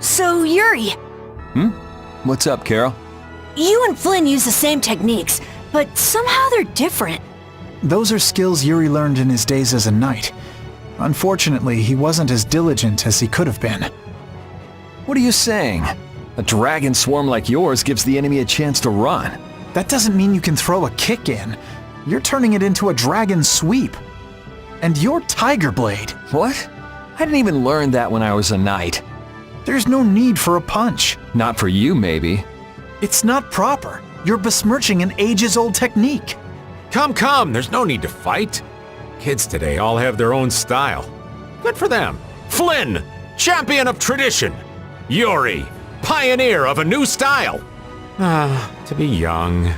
So, Yuri, What's up, Carol? you and Flynn use the same techniques, but somehow they're different. Those are skills Yuri learned in his days as a knight. Unfortunately, he wasn't as diligent as he could have been. What are you saying? A dragon swarm like yours gives the enemy a chance to run. That doesn't mean you can throw a kick in. You're turning it into a dragon sweep. And you're Tiger Blade. What? I didn't even learn that when I was a knight. There's no need for a punch. Not for you, maybe. It's not proper. You're besmirching an ages-old technique. Come, there's no need to fight. Kids today all have their own style. Good for them. Flynn, champion of tradition. Yuri, pioneer of a new style. To be young.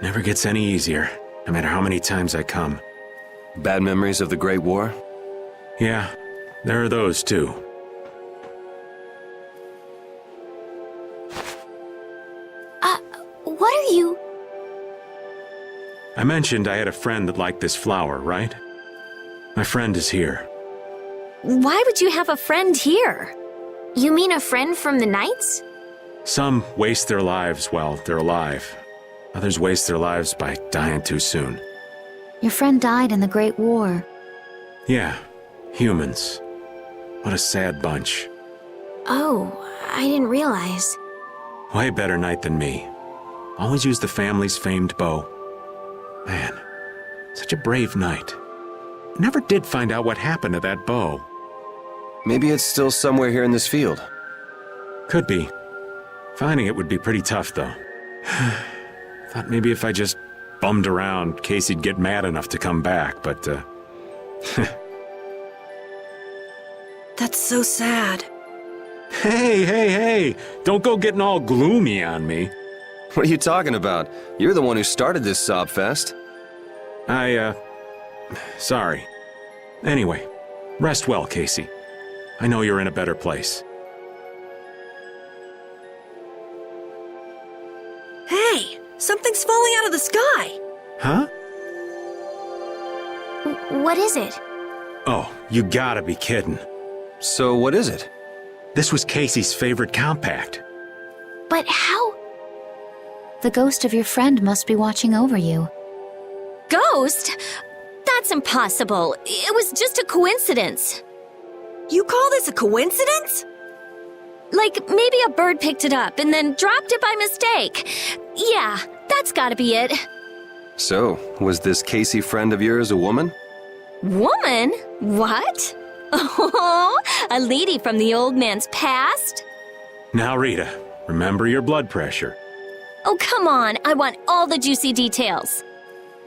Never gets any easier, no matter how many times I come. Bad memories of the Great War? Yeah, there are those too. What are you? I mentioned I had a friend that liked this flower, right? My friend is here. Why would you have a friend here? You mean a friend from the Knights? Some waste their lives while they're alive. Others waste their lives by dying too soon. Your friend died in the Great War. Yeah, humans. What a sad bunch. Oh, I didn't realize. Way better knight than me. Always used the family's famed bow. Man, such a brave knight. Never did find out what happened to that bow. Maybe it's still somewhere here in this field. Could be. Finding it would be pretty tough, though. Thought maybe if I just bummed around, Casey'd get mad enough to come back, but, That's so sad. Hey! Don't go getting all gloomy on me. What are you talking about? You're the one who started this sob fest. Sorry. Anyway, rest well, Casey. I know you're in a better place. Hey, something's falling out of the sky. Huh? What is it? Oh, you gotta be kidding. So what is it? This was Casey's favorite compact. But how? The ghost of your friend must be watching over you. Ghost? That's impossible. It was just a coincidence. You call this a coincidence? Like, maybe a bird picked it up and then dropped it by mistake. Yeah, that's gotta be it. So, was this Casey friend of yours a woman? Woman? What? Oh, a lady from the old man's past? Now, Rita, remember your blood pressure. Oh, come on. I want all the juicy details.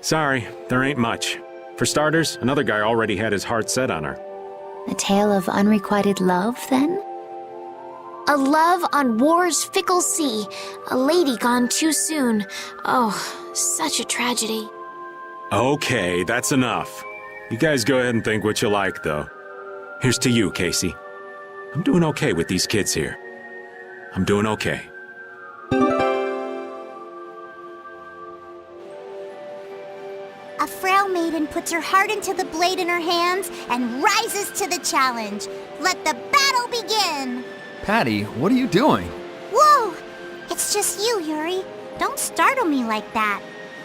Sorry, there ain't much. For starters, another guy already had his heart set on her. A tale of unrequited love, then? A love on war's fickle sea. A lady gone too soon. Oh, such a tragedy. Okay, that's enough. You guys go ahead and think what you like, though. Here's to you, Casey. I'm doing okay with these kids here. I'm doing okay. A frail maiden puts her heart into the blade in her hands and rises to the challenge. Let the battle begin! Patty, what are you doing? Whoa! It's just you, Yuri. Don't startle me like that.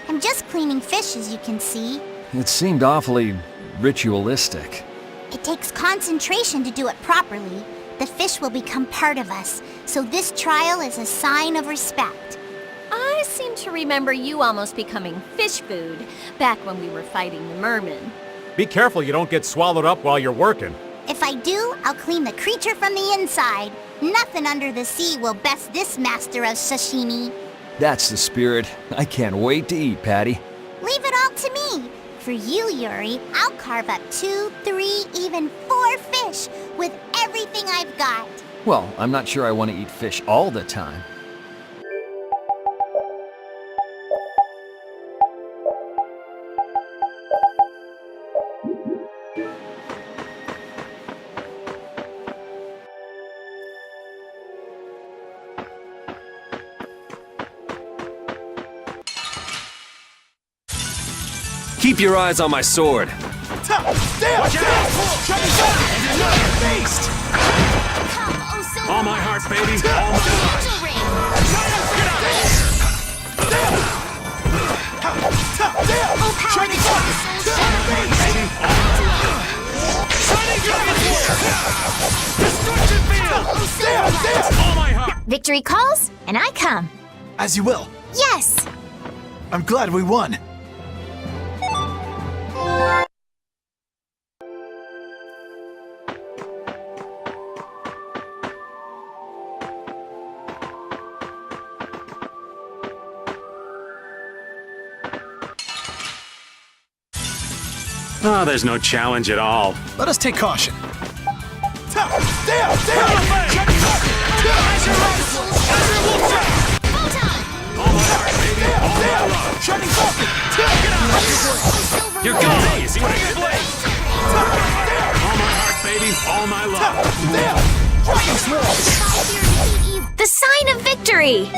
I'm just cleaning fish, as you can see. It seemed awfully ritualistic. It takes concentration to do it properly. The fish will become part of us, so this trial is a sign of respect. I seem to remember you almost becoming fish food back when we were fighting the mermen. Be careful you don't get swallowed up while you're working. If I do, I'll clean the creature from the inside. Nothing under the sea will best this master of sashimi. That's the spirit. I can't wait to eat, Patty. Leave it all to me. For you, Yuri, I'll carve up 2, 3, even 4 fish with everything I've got. Well, I'm not sure I want to eat fish all the time. Keep your eyes on my sword. Come, oh silver All my heart, baby. All my love. Oh, power the All my heart. Victory calls, and I come. As you will. Yes! I'm glad we won. Oh, there's no challenge at all. Let us take caution. You're gone. Hey, see what I did? All my heart, baby. All my love. The sign of victory!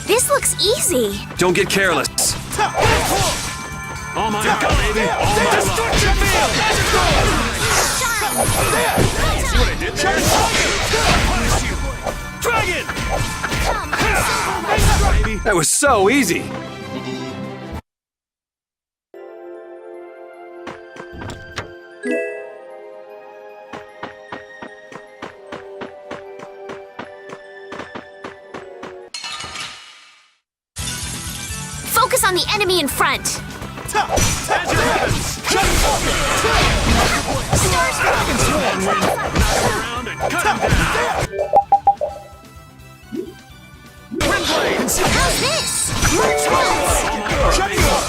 This looks easy. Don't get careless. All my heart, baby. All my love. See what I did there? Punish you. Dragon! Baby. That was so easy. Focus on the enemy in front. Around and cut him down. How's this?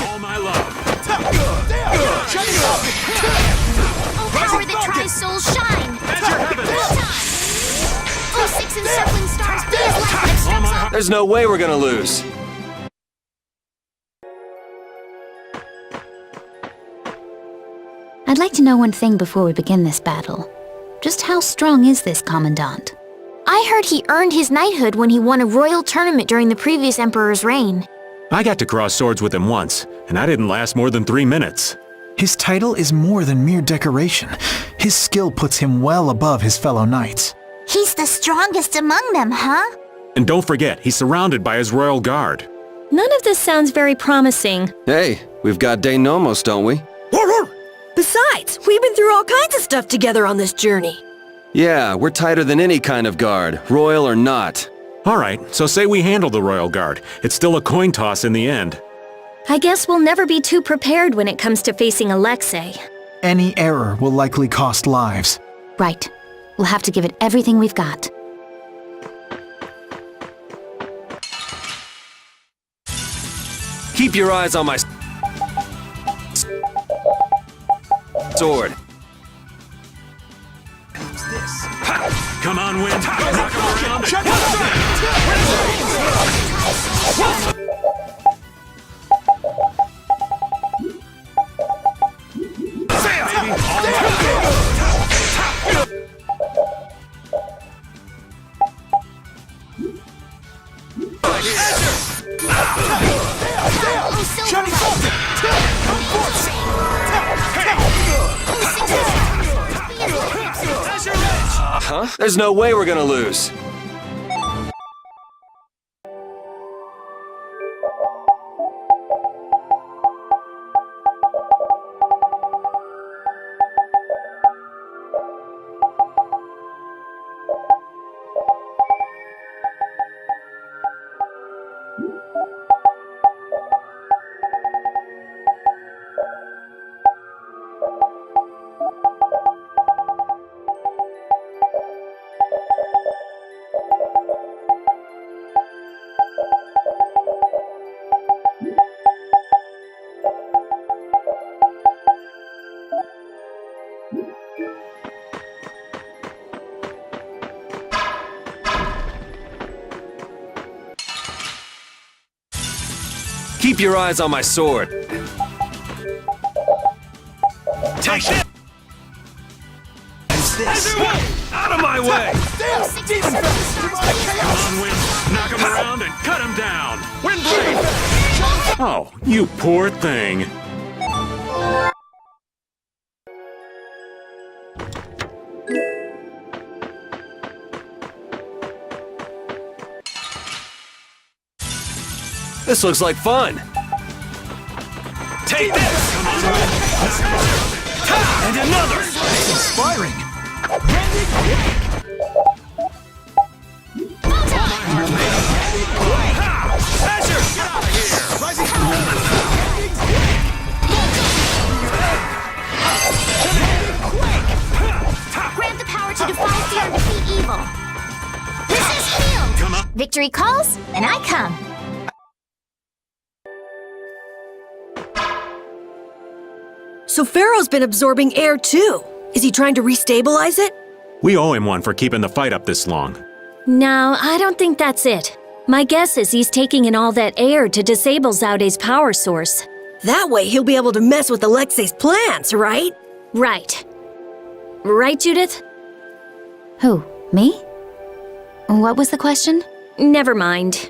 All my love. Oh, power that tries souls shine. That's your heaven. Oh, six encircling stars, be as light that obstructs all. There's no way we're gonna lose. I'd like to know one thing before we begin this battle. Just how strong is this Commandant? I heard he earned his knighthood when he won a royal tournament during the previous emperor's reign. I got to cross swords with him once, and I didn't last more than 3 minutes. His title is more than mere decoration. His skill puts him well above his fellow knights. He's the strongest among them, huh? And don't forget, he's surrounded by his royal guard. None of this sounds very promising. Hey, we've got De Nomos, don't we? Besides, we've been through all kinds of stuff together on this journey. Yeah, we're tighter than any kind of guard, royal or not. All right, so say we handle the royal guard. It's still a coin toss in the end. I guess we'll never be too prepared when it comes to facing Alexei. Any error will likely cost lives. Right. We'll have to give it everything we've got. Keep your eyes on my sword. Come on, Wind. Knock him around. Huh? There's no way we're gonna lose. Keep your eyes on my sword. Take it! Out of my way! Come on, Wind. Knock him around and cut him down. Windblade! Oh, you poor thing. This looks like fun. Take this! And another! Inspiring. Grant the power to defy fear and defeat evil. This is healed. Come on. Victory calls, and I come. So Pharaoh's been absorbing air too. Is he trying to restabilize it? We owe him one for keeping the fight up this long. No, I don't think that's it. My guess is he's taking in all that air to disable Zaude's power source. That way he'll be able to mess with Alexei's plans, right? Right. Right, Judith? Who? Me? What was the question? Never mind.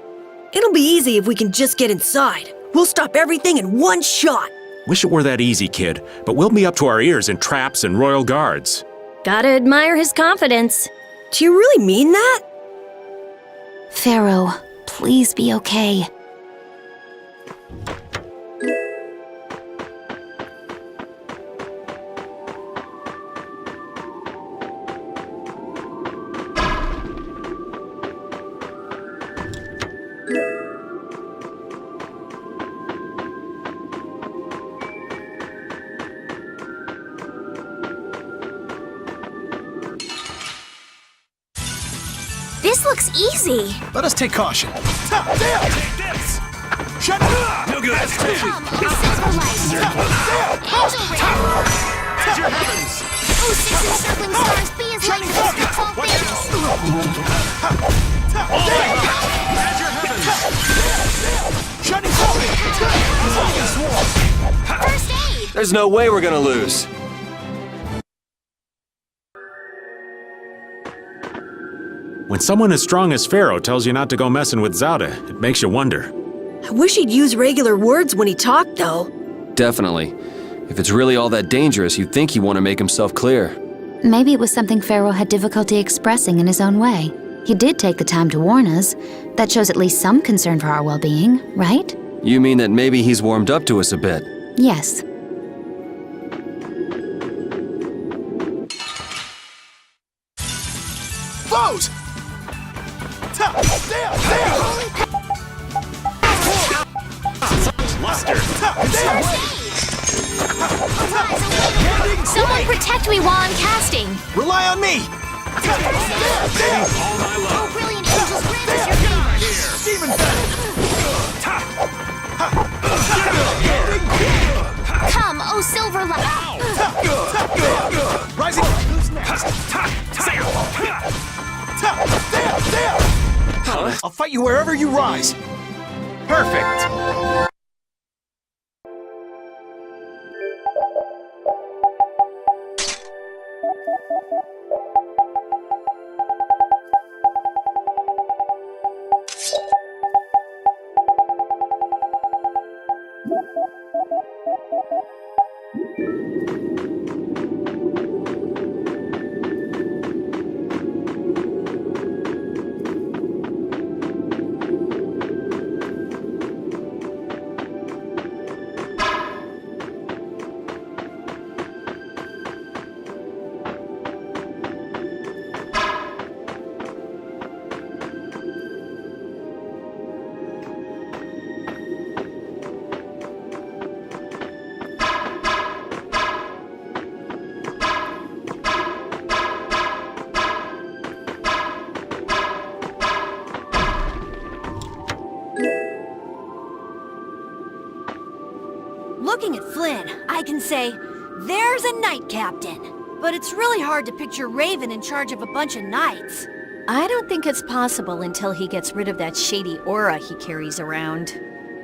It'll be easy if we can just get inside. We'll stop everything in one shot. Wish it were that easy, kid, but we'll be up to our ears in traps and royal guards. Gotta admire his confidence. Do you really mean that? Pharaoh, please be okay. This looks easy. Let us take caution. Take this! Shut up! No good! Come, O Silver Light. Angel Ring. As your heavens! O six encircling stars, be as light as the sticks all things. As your heavens! Shining forward! First aid. There's no way we're gonna lose. When someone as strong as Pharaoh tells you not to go messing with Zaude, it makes you wonder. I wish he'd use regular words when he talked, though. Definitely. If it's really all that dangerous, you'd think he'd want to make himself clear. Maybe it was something Pharaoh had difficulty expressing in his own way. He did take the time to warn us. That shows at least some concern for our well-being, right? You mean that maybe he's warmed up to us a bit? Yes. Foes! Someone protect me while I'm casting. Rely on me! Oh, brilliant angels, grant us your favor. Demon Come, O Silver Light. Rising! Who's next? I'll fight you wherever you rise. Perfect! Looking at Flynn, I can say, there's a knight captain. But it's really hard to picture Raven in charge of a bunch of knights. I don't think it's possible until he gets rid of that shady aura he carries around.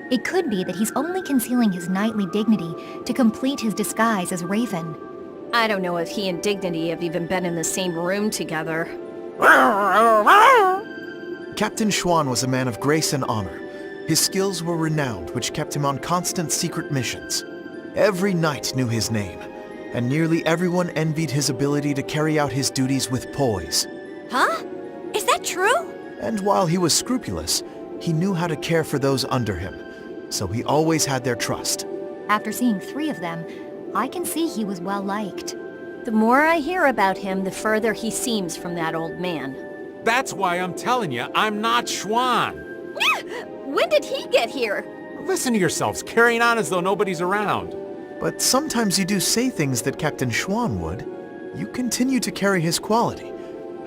It could be that he's only concealing his knightly dignity to complete his disguise as Raven. I don't know if he and Dignity have even been in the same room together. Captain Schwan was a man of grace and honor. His skills were renowned, which kept him on constant secret missions. Every knight knew his name, and nearly everyone envied his ability to carry out his duties with poise. Huh? Is that true? And while he was scrupulous, he knew how to care for those under him, so he always had their trust. After seeing 3 of them, I can see he was well liked. The more I hear about him, the further he seems from that old man. That's why I'm telling you, I'm not Schwan. When did he get here? Listen to yourselves, carrying on as though nobody's around. But sometimes you do say things that Captain Schwan would. You continue to carry his quality,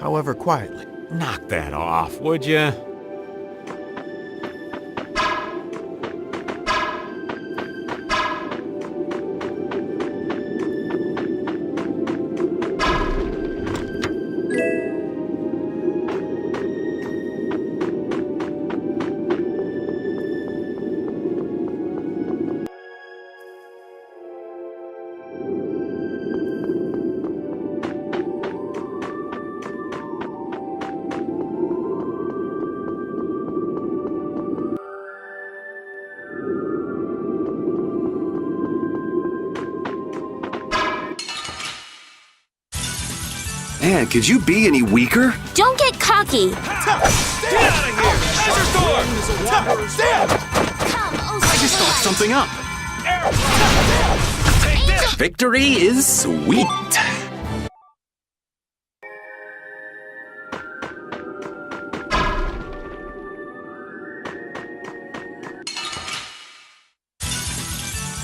however quietly. Knock that off, would you? Man, could you be any weaker? Don't get cocky! I just thought something up. Victory is sweet.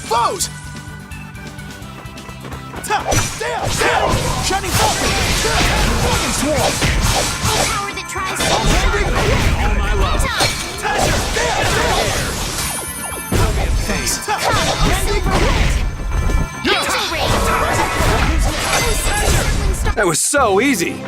Foes! Shining Falcon! Falcon Swarm! Power that tries so All my love. That was so easy.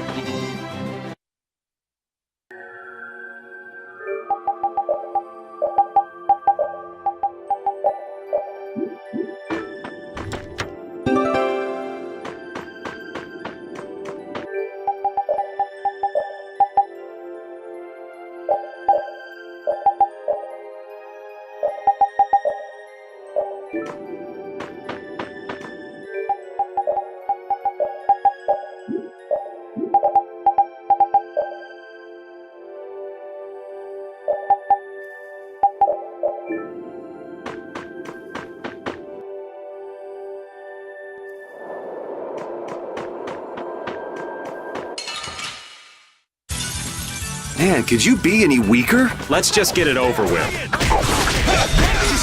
Man, could you be any weaker? Let's just get it over with.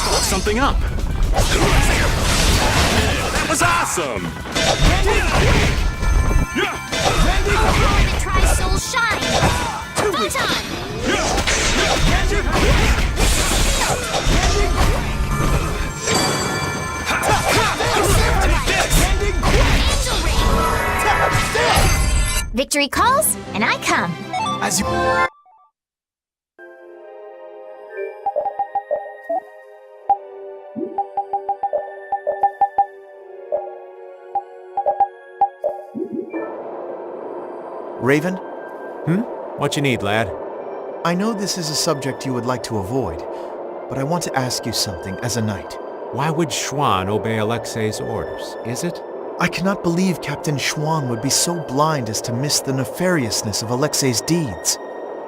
Thought something up. That was awesome! Power that tries soul shine! Photon! Victory calls, and I come. As you... Raven? What you need, lad? I know this is a subject you would like to avoid, but I want to ask you something as a knight. Why would Schwan obey Alexei's orders? Is it? I cannot believe Captain Schwan would be so blind as to miss the nefariousness of Alexei's deeds.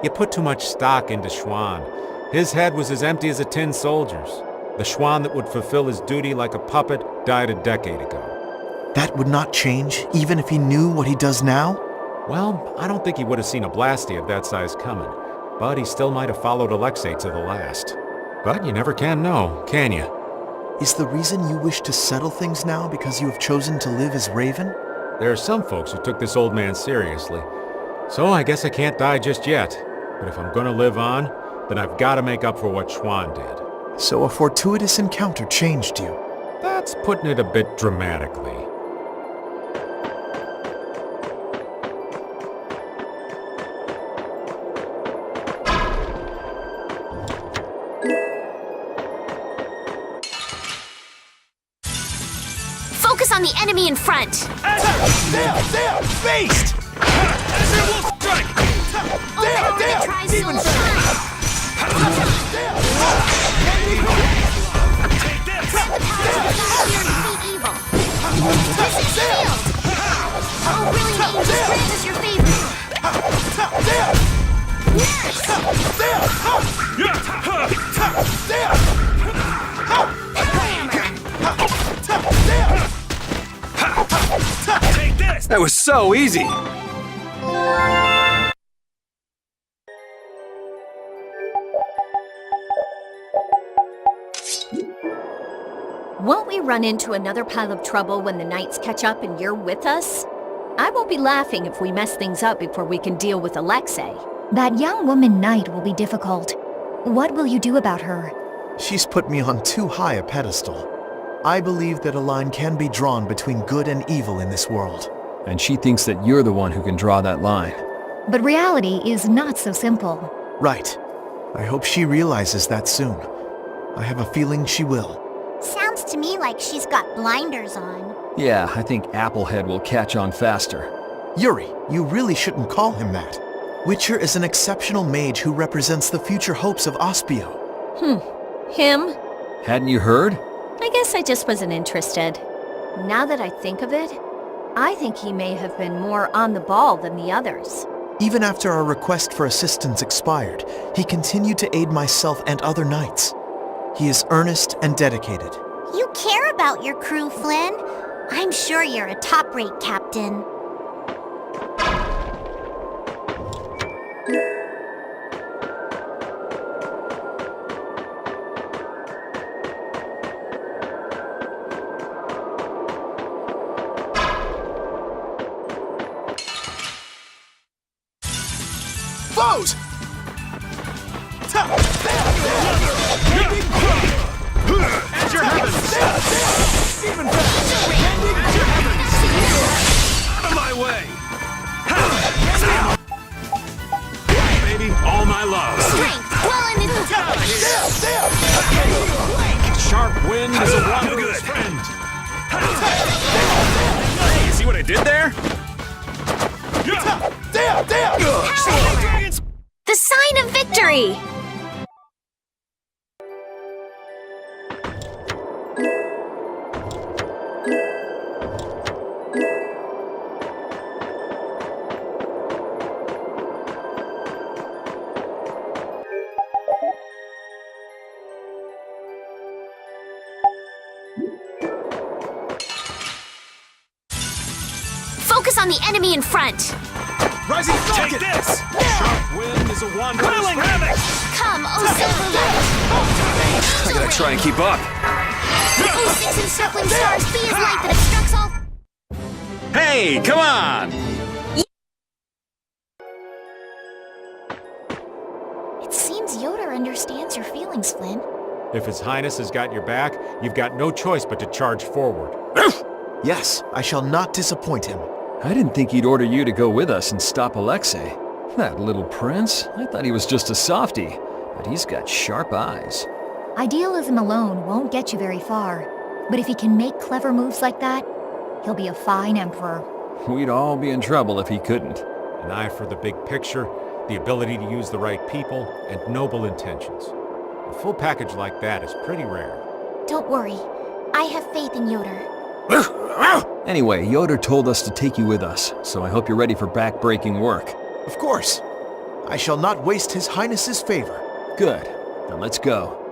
You put too much stock into Schwan. His head was as empty as a tin soldier's. The Schwan that would fulfill his duty like a puppet died a decade ago. That would not change, even if he knew what he does now? Well, I don't think he would have seen a blasty of that size coming, but he still might have followed Alexei to the last. But you never can know, can you? Is the reason you wish to settle things now because you have chosen to live as Raven? There are some folks who took this old man seriously. So I guess I can't die just yet. But if I'm gonna live on, then I've got to make up for what Schwan did. So a fortuitous encounter changed you. That's putting it a bit dramatically. Focus on the enemy in front. There! Faced! Overpower the Tri-Soul Shine. Spread the power of the Holier to defeat evil. This is shield. Oh, really, Name, just grant us your favor. Take this! That was so easy! Won't we run into another pile of trouble when the knights catch up and you're with us? I won't be laughing if we mess things up before we can deal with Alexei. That young woman knight will be difficult. What will you do about her? She's put me on too high a pedestal. I believe that a line can be drawn between good and evil in this world. And she thinks that you're the one who can draw that line. But reality is not so simple. Right. I hope she realizes that soon. I have a feeling she will. Sounds to me like she's got blinders on. Yeah, I think Applehead will catch on faster. Yuri, you really shouldn't call him that. Witcher is an exceptional mage who represents the future hopes of Ospio. Him? Hadn't you heard? I guess I just wasn't interested. Now that I think of it, I think he may have been more on the ball than the others. Even after our request for assistance expired, he continued to aid myself and other knights. He is earnest and dedicated. You care about your crew, Flynn. I'm sure you're a top-rate captain. Foes! At your heavens! Even At your heavens! Out of my way! Baby, all my love! Strength, well in its Sharp wind is a wanderer's friend. Hey, you see what I did there? the sign of victory! Focus on the enemy in front. Rising Falcon! Take this! Sharp wind is a wanderer's friend. Havoc! Come, O silver light. I gotta try and keep up. O six encircling stars, be as light that obstructs all. Hey, come on! It seems Yoda understands your feelings, Flynn. If His Highness has got your back, you've got no choice but to charge forward. Yes, I shall not disappoint him. I didn't think he'd order you to go with us and stop Alexei. That little prince, I thought he was just a softie, but he's got sharp eyes. Idealism alone won't get you very far. But if he can make clever moves like that, he'll be a fine emperor. We'd all be in trouble if he couldn't. An eye for the big picture, the ability to use the right people, and noble intentions. A full package like that is pretty rare. Don't worry. I have faith in Yoda. Anyway, Yoder told us to take you with us, so I hope you're ready for back-breaking work. Of course. I shall not waste His Highness's favor. Good. Then let's go.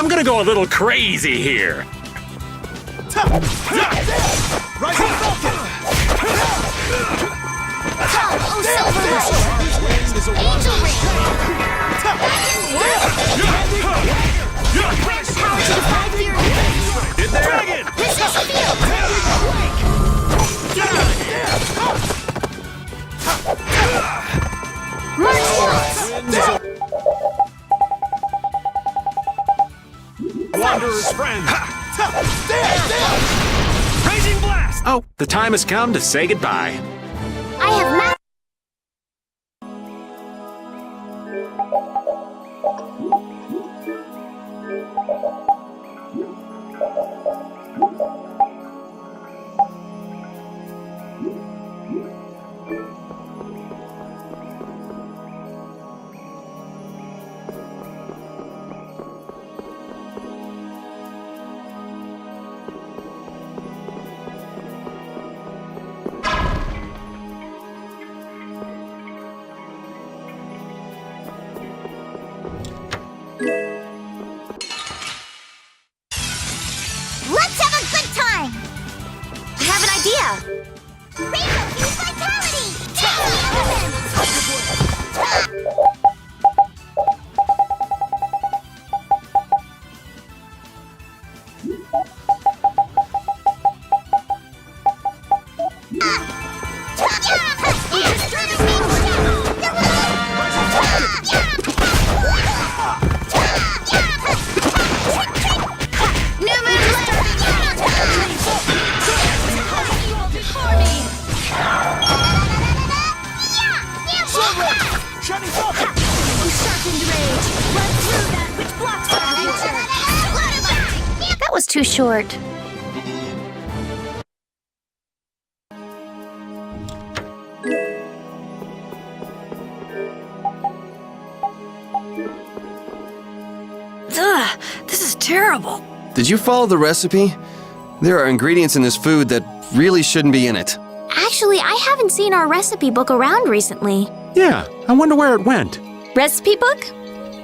I'm gonna go a little crazy here. Wanderer's friend. Raging blast! Oh, the time has come to say goodbye. I have mastered. Let's have a good time! I have an idea. Rainbow Fuse Vitality! Take the elements! That was too short. Ugh, this is terrible. Did you follow the recipe? There are ingredients in this food that really shouldn't be in it. Actually, I haven't seen our recipe book around recently. Yeah, I wonder where it went. Recipe book?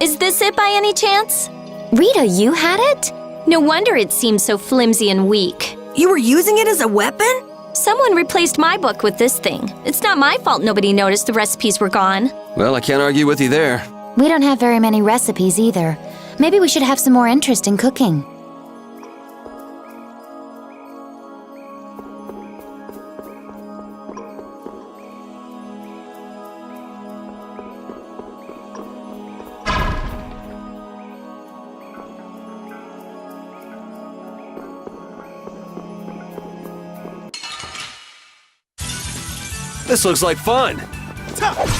Is this it by any chance? Rita, you had it? No wonder it seems so flimsy and weak. You were using it as a weapon? Someone replaced my book with this thing. It's not my fault nobody noticed the recipes were gone. Well, I can't argue with you there. We don't have very many recipes either. Maybe we should have some more interest in cooking. This looks like fun. Take this!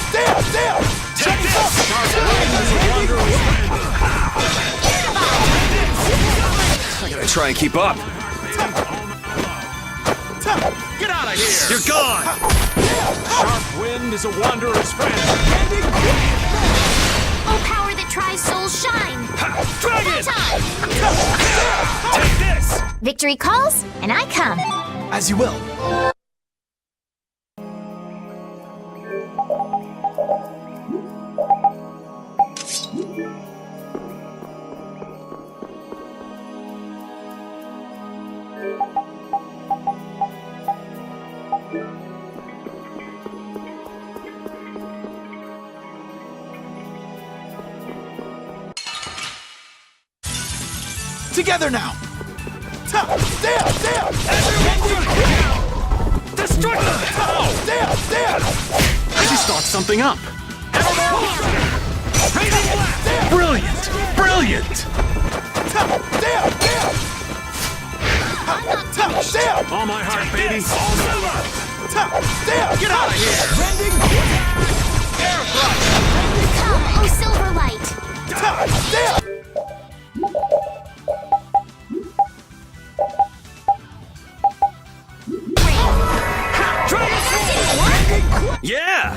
I gotta try and keep up. Get out of here! You're gone! Sharp wind is a wanderer's friend. Oh, power that tries souls shine. Dragon! Time. Take this! Victory calls, and I come. As you will. Together now! Destructive! I just thought something up. Raging blast! Brilliant! Brilliant! All my heart, baby! All my love! Get out of here! Air thrust! Come, oh silver light. Yeah!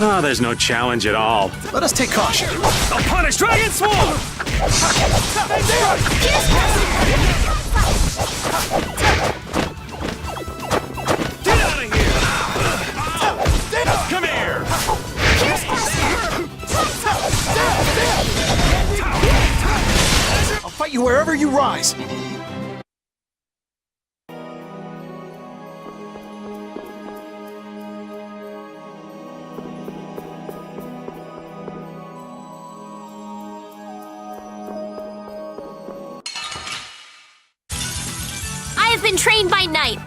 Oh, there's no challenge at all. Let us take caution. I'll punish Dragon Swarm! Get out of here! Come here! I'll fight you wherever you rise. I have been trained by night.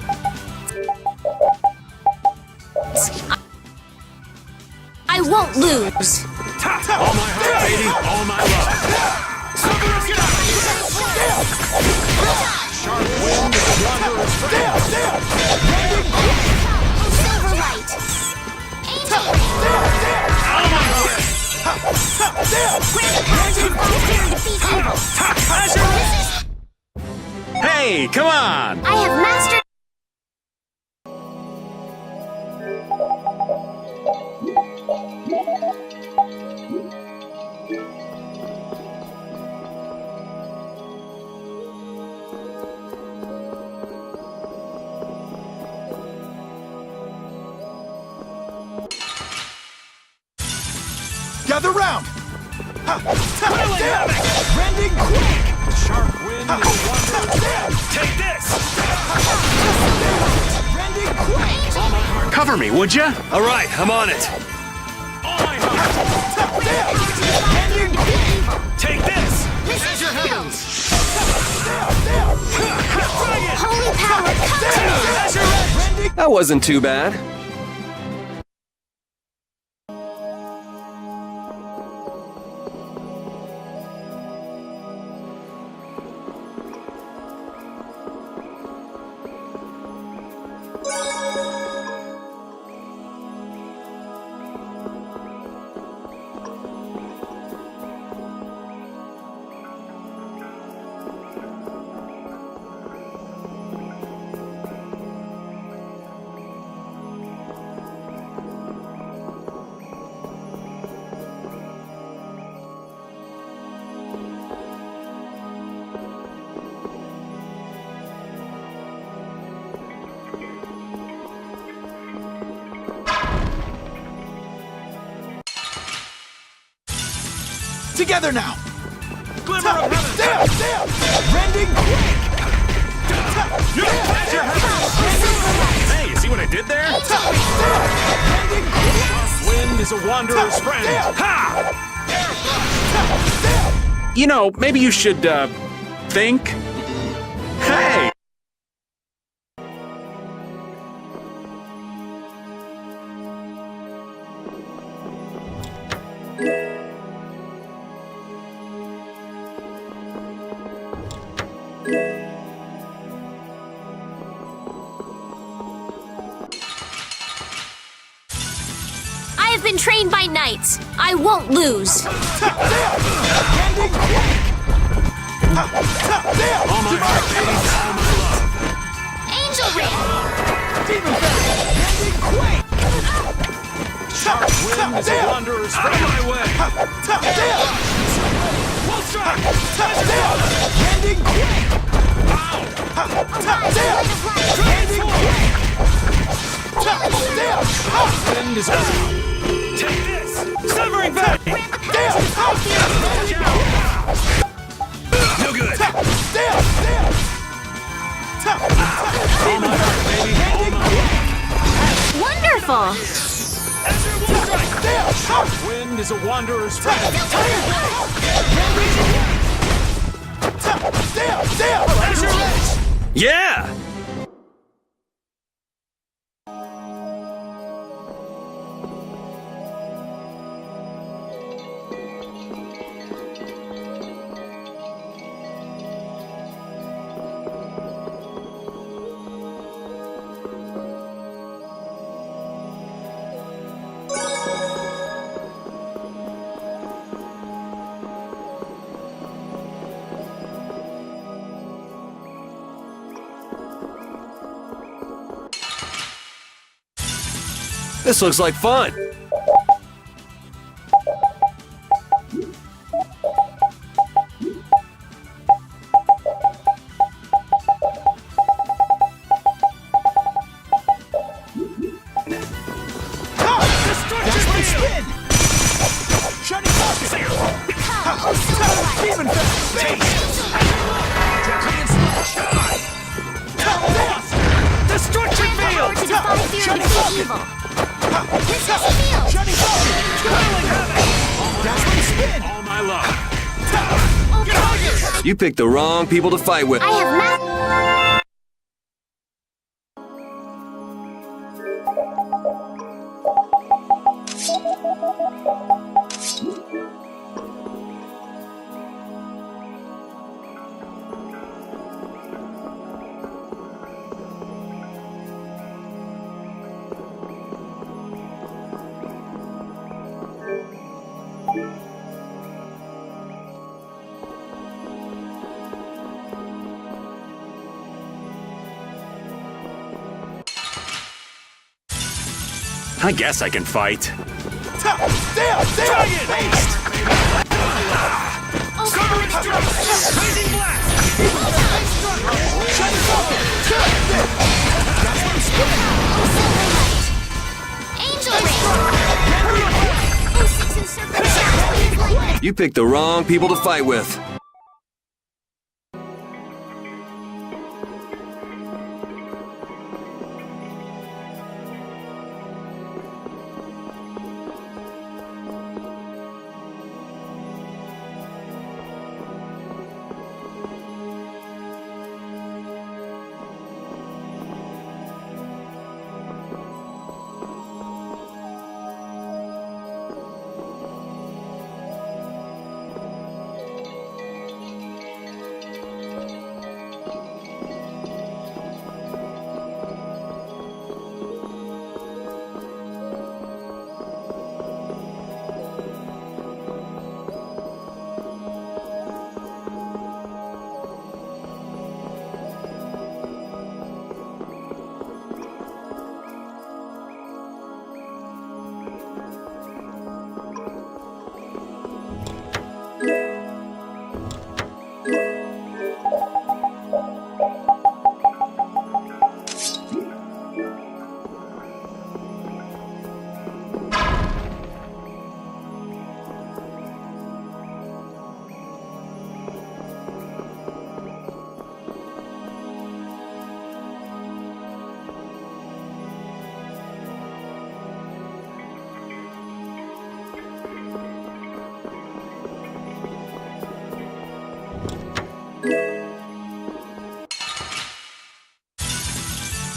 I won't lose. All my heart, baby. All my love. Sharp wind is a wanderer's friend. Silver light. Angel. All my heart. Grant the power to volunteer and defeat evil. Hey, come on! I have mastered. Gather round! Rending quick! Sharp wind is a wanderer's friend. Take this! Rending quick! All my heart. Cover me, would ya? All right, I'm on it. All my heart. Rending quick! Take this! As your heavens! Holy power, come to me! As your rending. That wasn't too bad. Together now! Glimmer of heaven! Rending quick! As your heavens! Hey, you see what I did there? Rending quick! Sharp wind is a wanderer's friend. Ha! You know, maybe you should, think. Hey! I have been trained by knights. I won't lose. All my heart, baby. All my love. Angel ring. Demon rending quick! Sharp wind is a wanderer's friend. Out of my way! Full strike! Rending quick! Ow! Rending quick! Wind is a... Take this! Severing back! No good! All my heart, baby! All my love! Wonderful. Sharp wind is a wanderer's friend. Yeah! This looks like fun. Destruction field! To defy fear and defeat evil. This is field. Shining Ball! Twirling Heaven! Dazzling Spin! All my love! You picked the wrong people to fight with. I have mastered. I guess I can fight. You picked the wrong people to fight with.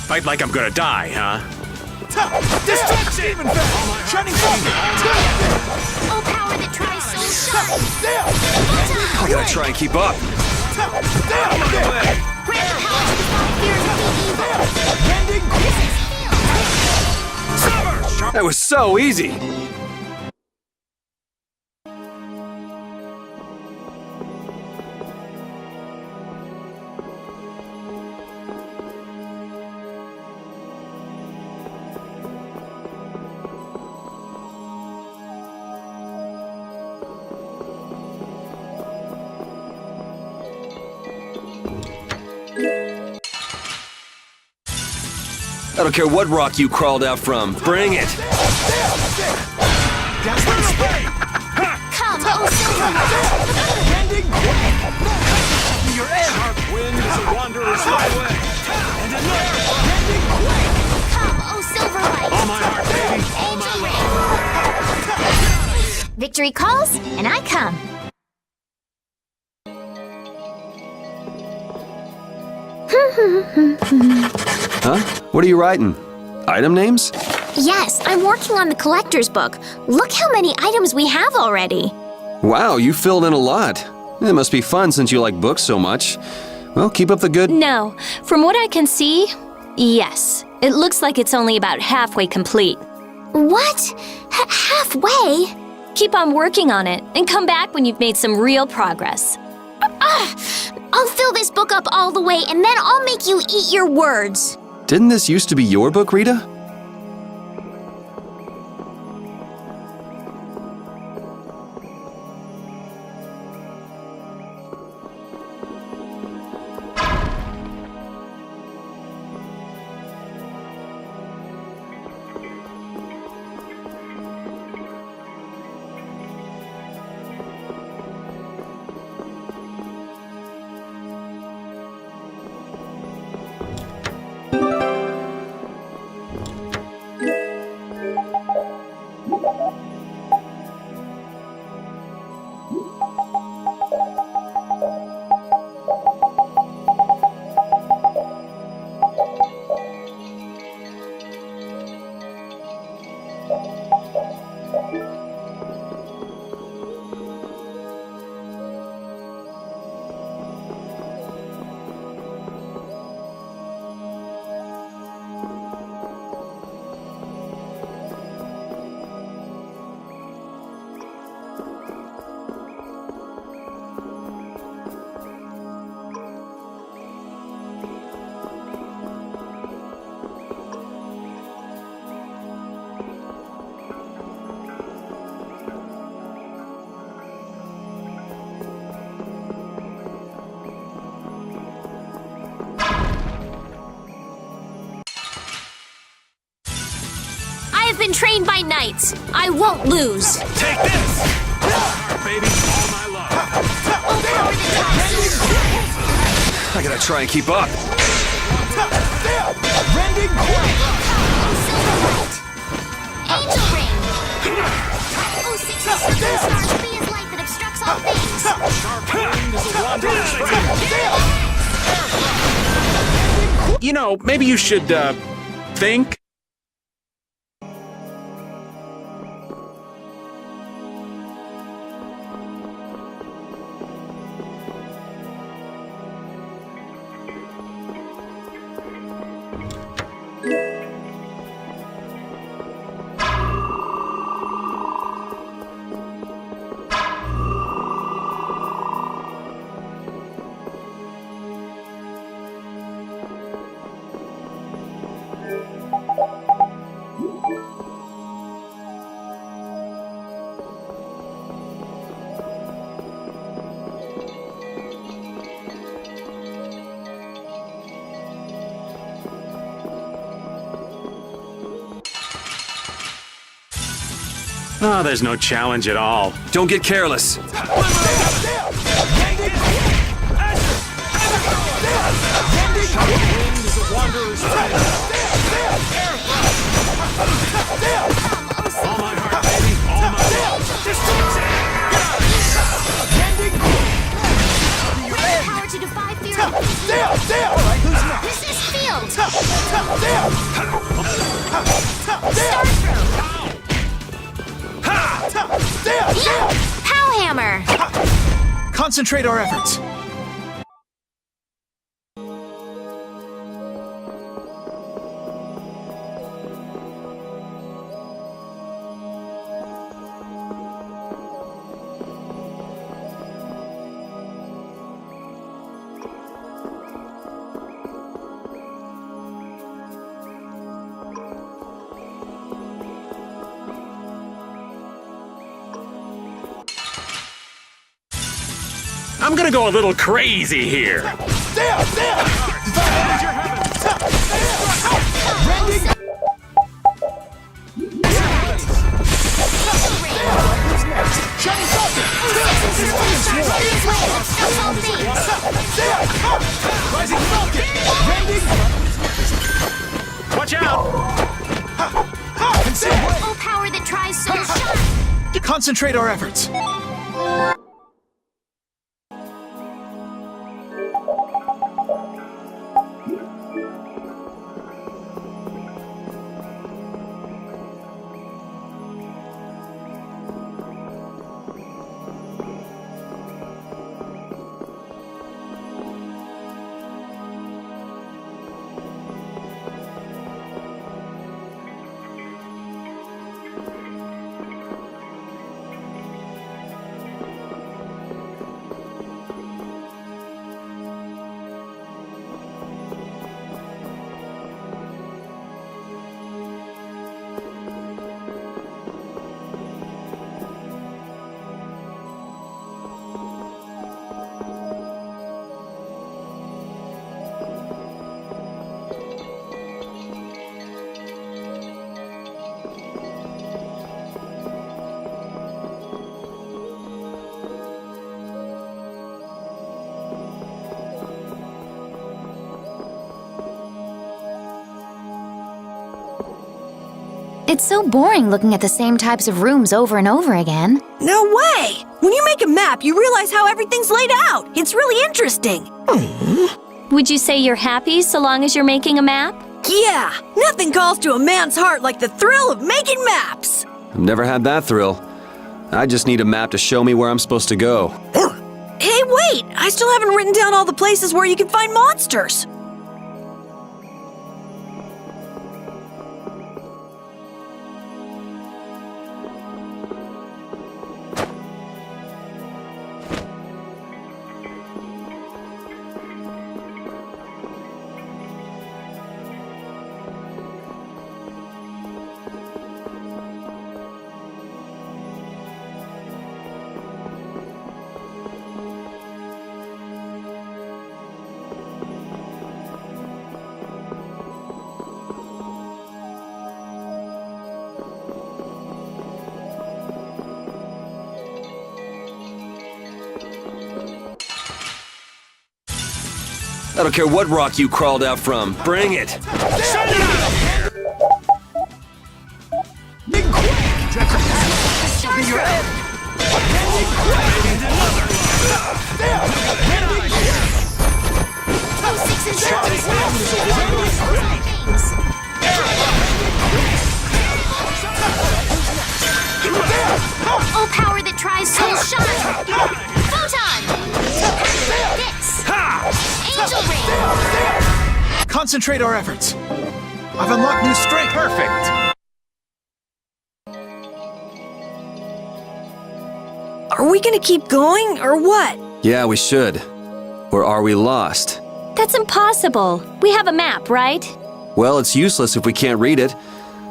Fight like I'm gonna die, huh? Destruction! Shining Thunder! Oh, power that tries so sharp! I gotta try and keep up. Grant the power to defy fears of the evil! That was so easy. I don't care what rock you crawled out from. Bring it! Come, oh Silverlight! Your air! Wind is a wanderer's highway. And another! Come, oh Silverlight! All my heart, baby. All my love. Victory calls, and I come. Huh? What are you writing? Item names? Yes, I'm working on the collector's book. Look how many items we have already. Wow, you filled in a lot. It must be fun since you like books so much. Well, keep up the good... No, from what I can see, yes. It looks like it's only about halfway complete. What? Halfway? Keep on working on it, and come back when you've made some real progress. I'll fill this book up all the way, and then I'll make you eat your words. Didn't this used to be your book, Rita? I've been trained by knights. I won't lose. Take this! Baby, all my love. Oh, power the I gotta try and keep up. Rending Angel ring. Oh, 66 stars be as light that obstructs all things. You know, maybe you should, think. Oh, there's no challenge at all. Don't get careless. Power to defy fear. Resist field. Star throw. Pow hammer! Concentrate our efforts. I'm gonna go a little crazy here. Watch out! Oh, power that tries so sharp! Concentrate our efforts. It's so boring looking at the same types of rooms over and over again. No way! When you make a map, you realize how everything's laid out. It's really interesting. Would you say you're happy so long as you're making a map? Yeah, nothing calls to a man's heart like the thrill of making maps. I've never had that thrill. I just need a map to show me where I'm supposed to go. Hey, wait! I still haven't written down all the places where you can find monsters. I don't care what rock you crawled out from. Bring it! Send it out! Big quake! This shall be your end! Big quake! Another! There! Get out of here! 6 and 7 Oh, power that tries soul shine! Photon! This! Angel ring! Concentrate our efforts. I've unlocked new strength. Perfect! Are we gonna keep going, or what? Yeah, we should. Or are we lost? That's impossible. We have a map, right? Well, it's useless if we can't read it.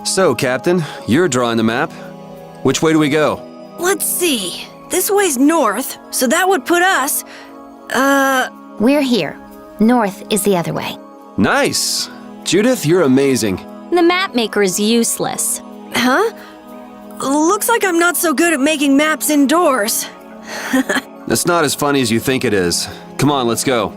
So, Captain, you're drawing the map. Which way do we go? Let's see. This way's north, so that would put us... We're here. North is the other way. Nice! Judith, you're amazing. The map maker is useless. Huh? Looks like I'm not so good at making maps indoors. It's not as funny as you think it is. Come on, let's go.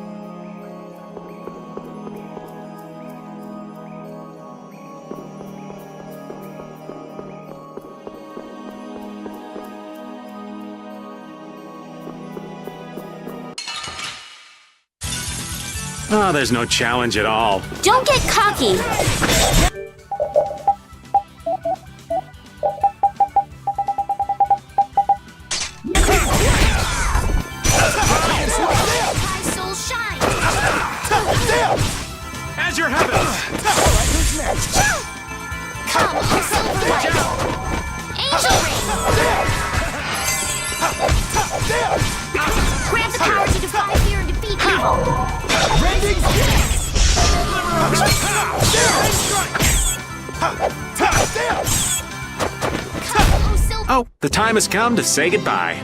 Oh, there's no challenge at all. Don't get cocky! Soul shine! As your heavens! Who's next? Come, oh silver light! Angel ring! Grant the power to defy fear and defeat evil! Rending! Oh, the time has come to say goodbye.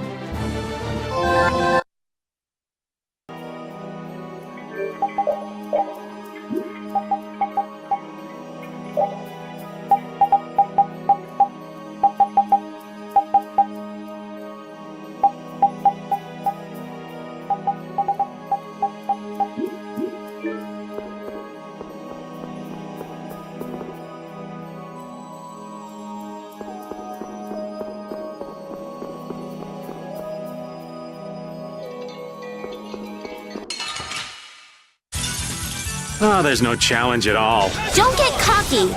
Oh, there's no challenge at all. Don't get cocky!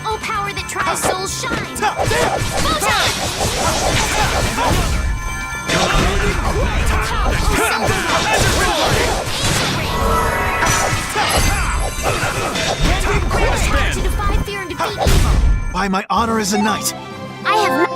Oh, power that tries souls shine! Photon! To defy fear and defeat evil! By my honor as a knight. I have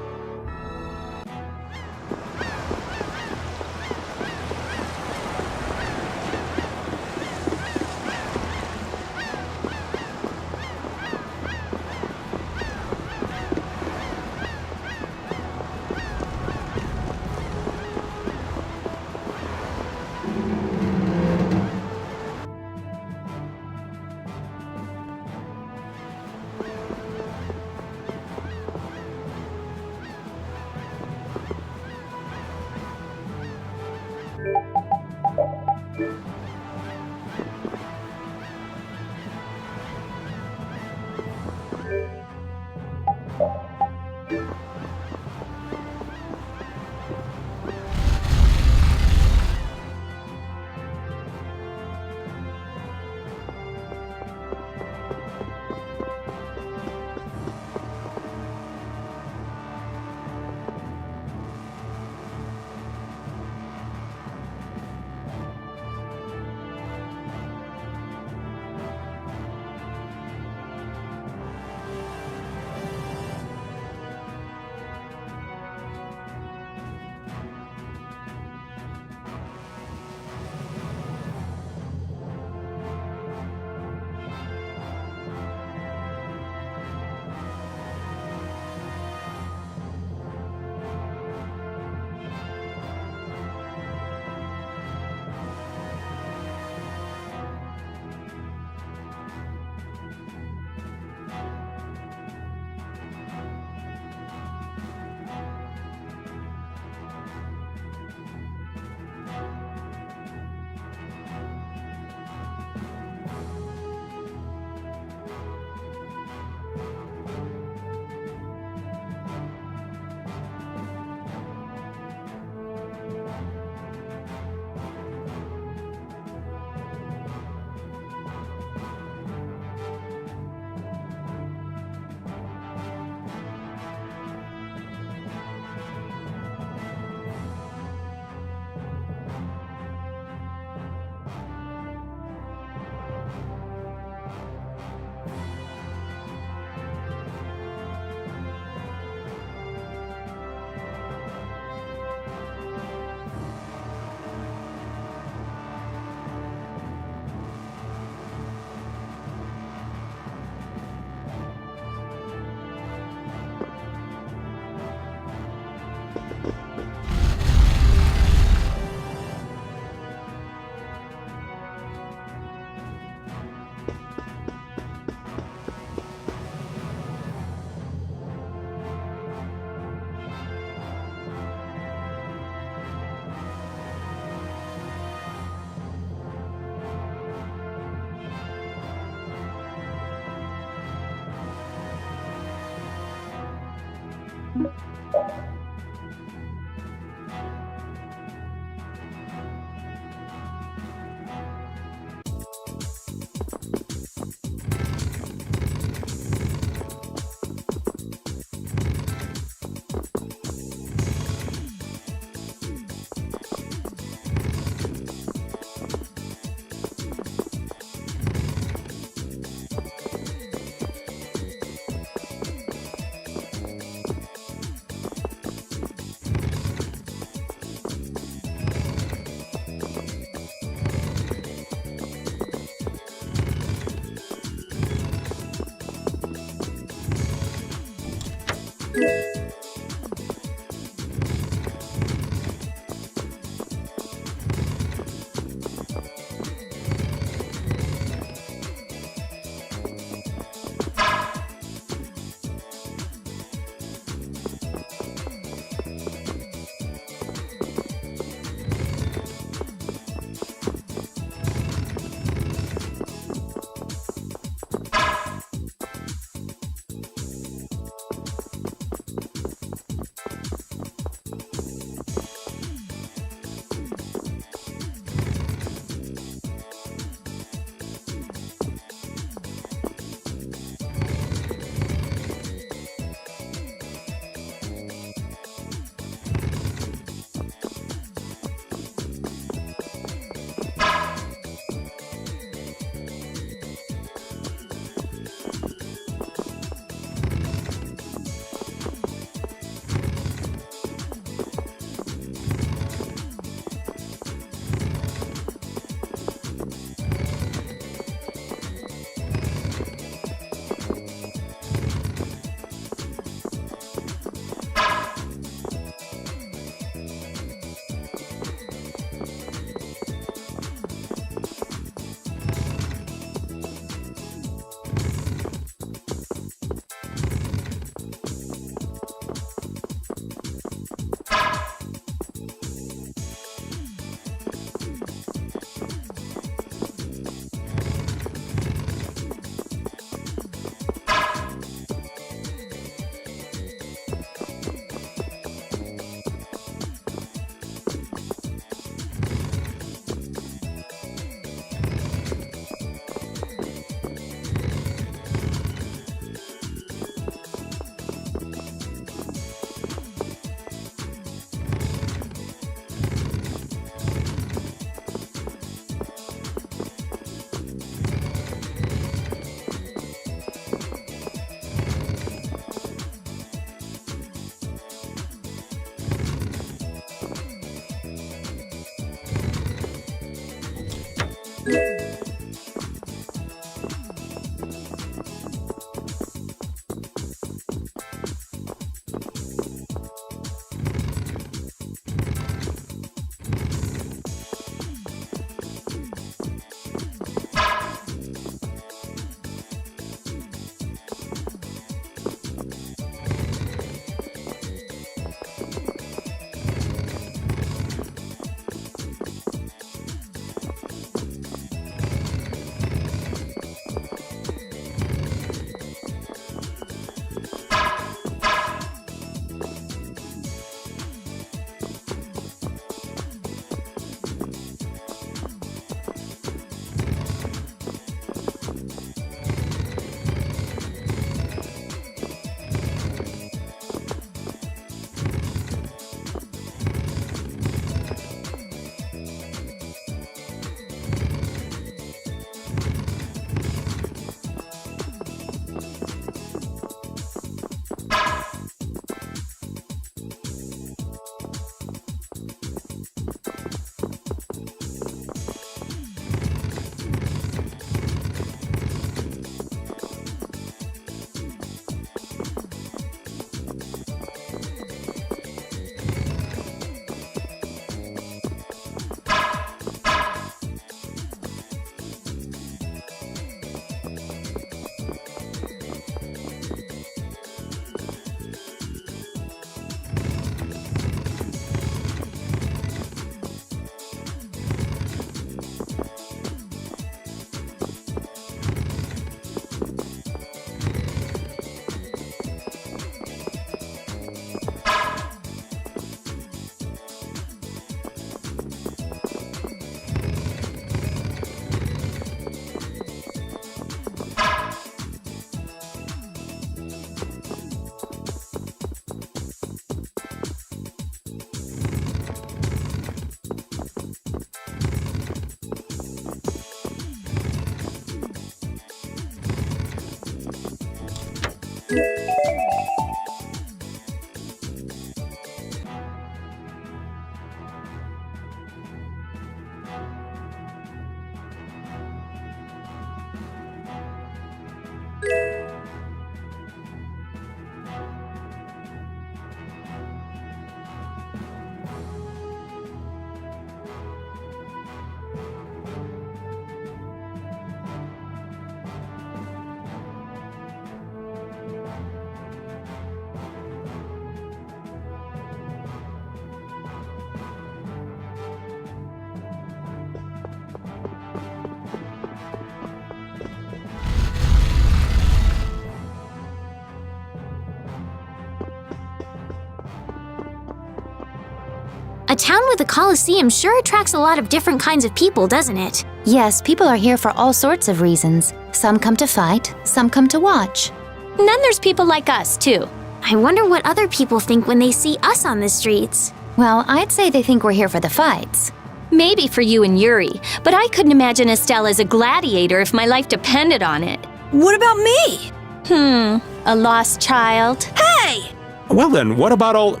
A town with a coliseum sure attracts a lot of different kinds of people, doesn't it? Yes, people are here for all sorts of reasons. Some come to fight, some come to watch. And then there's people like us, too. I wonder what other people think when they see us on the streets. Well, I'd say they think we're here for the fights. Maybe for you and Yuri, but I couldn't imagine Estelle as a gladiator if my life depended on it. What about me? A lost child. Hey! Well then, what about all...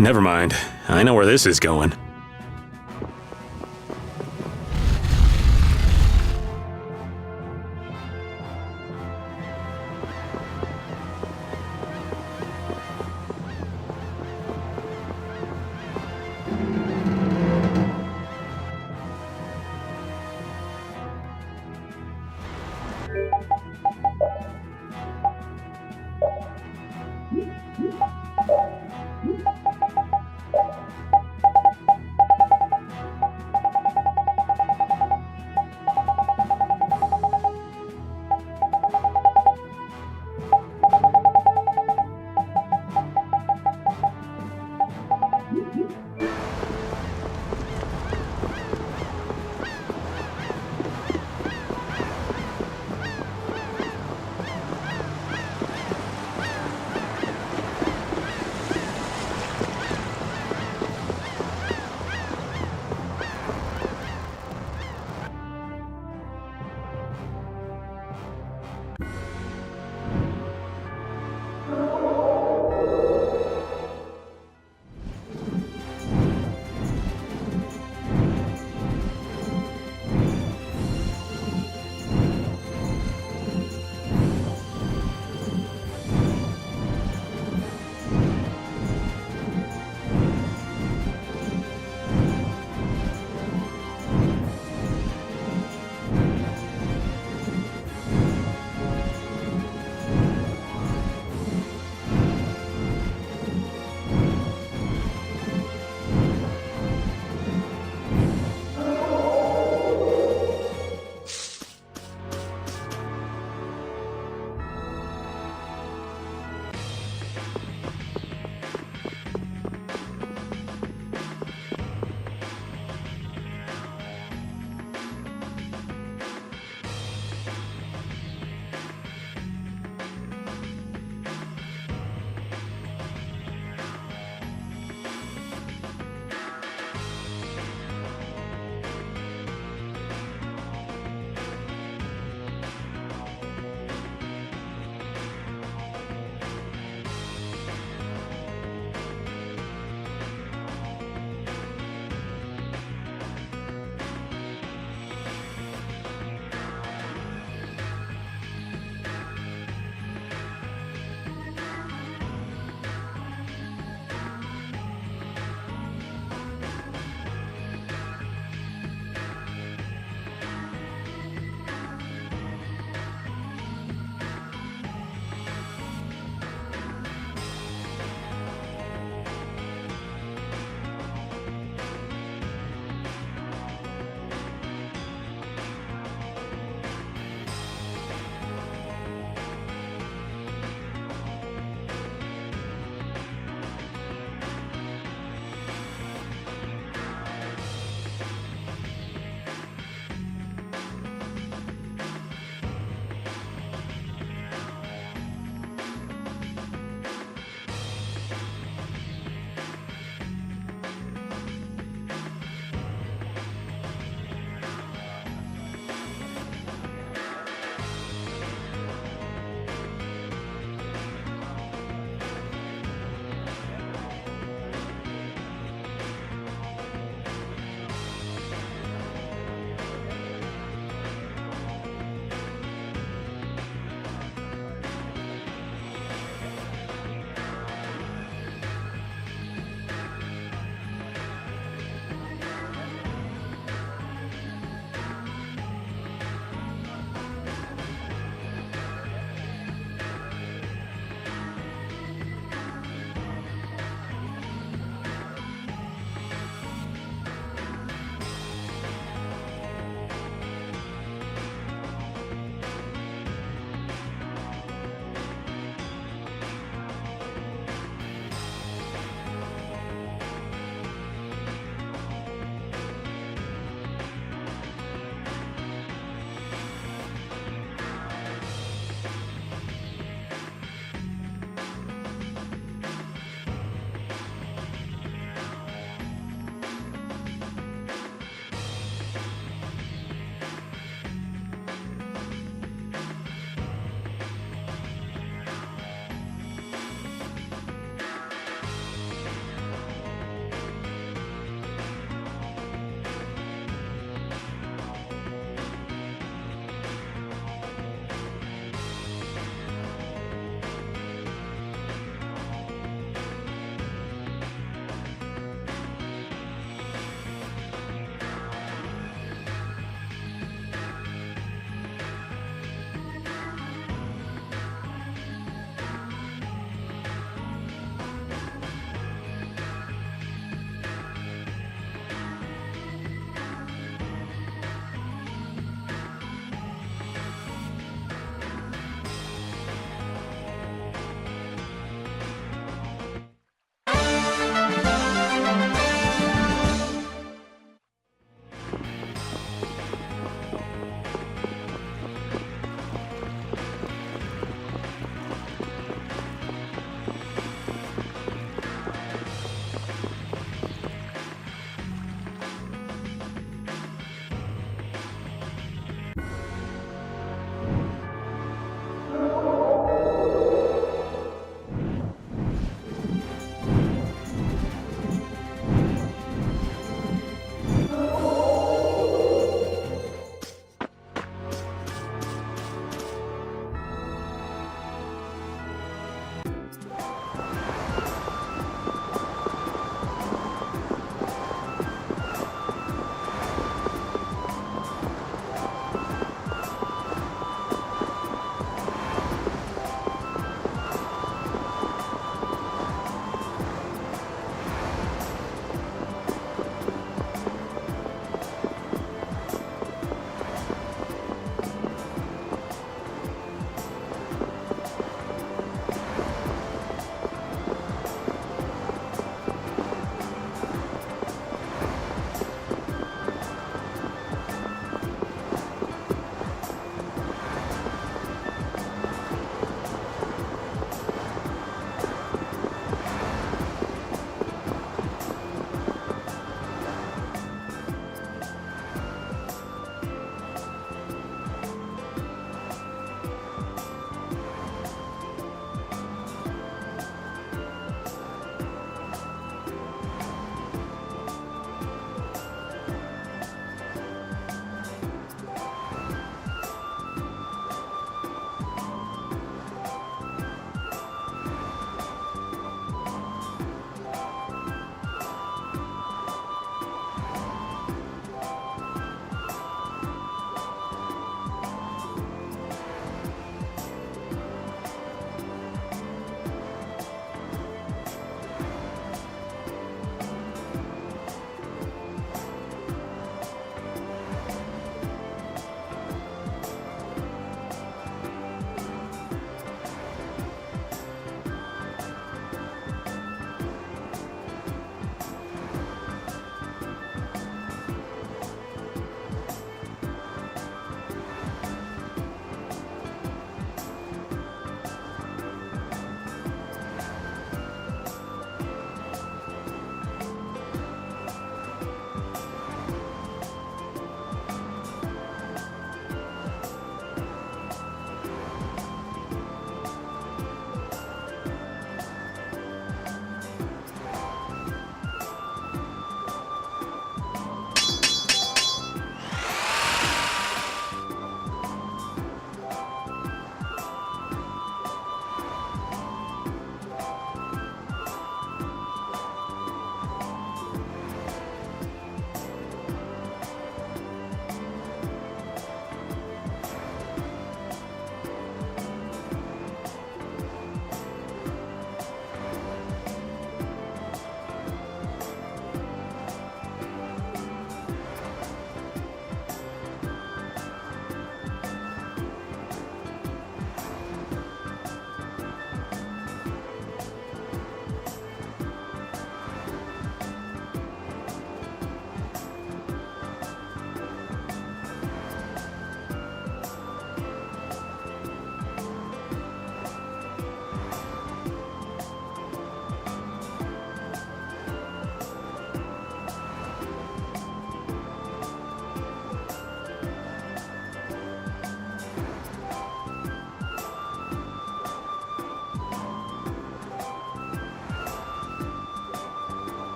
Never mind. I know where this is going.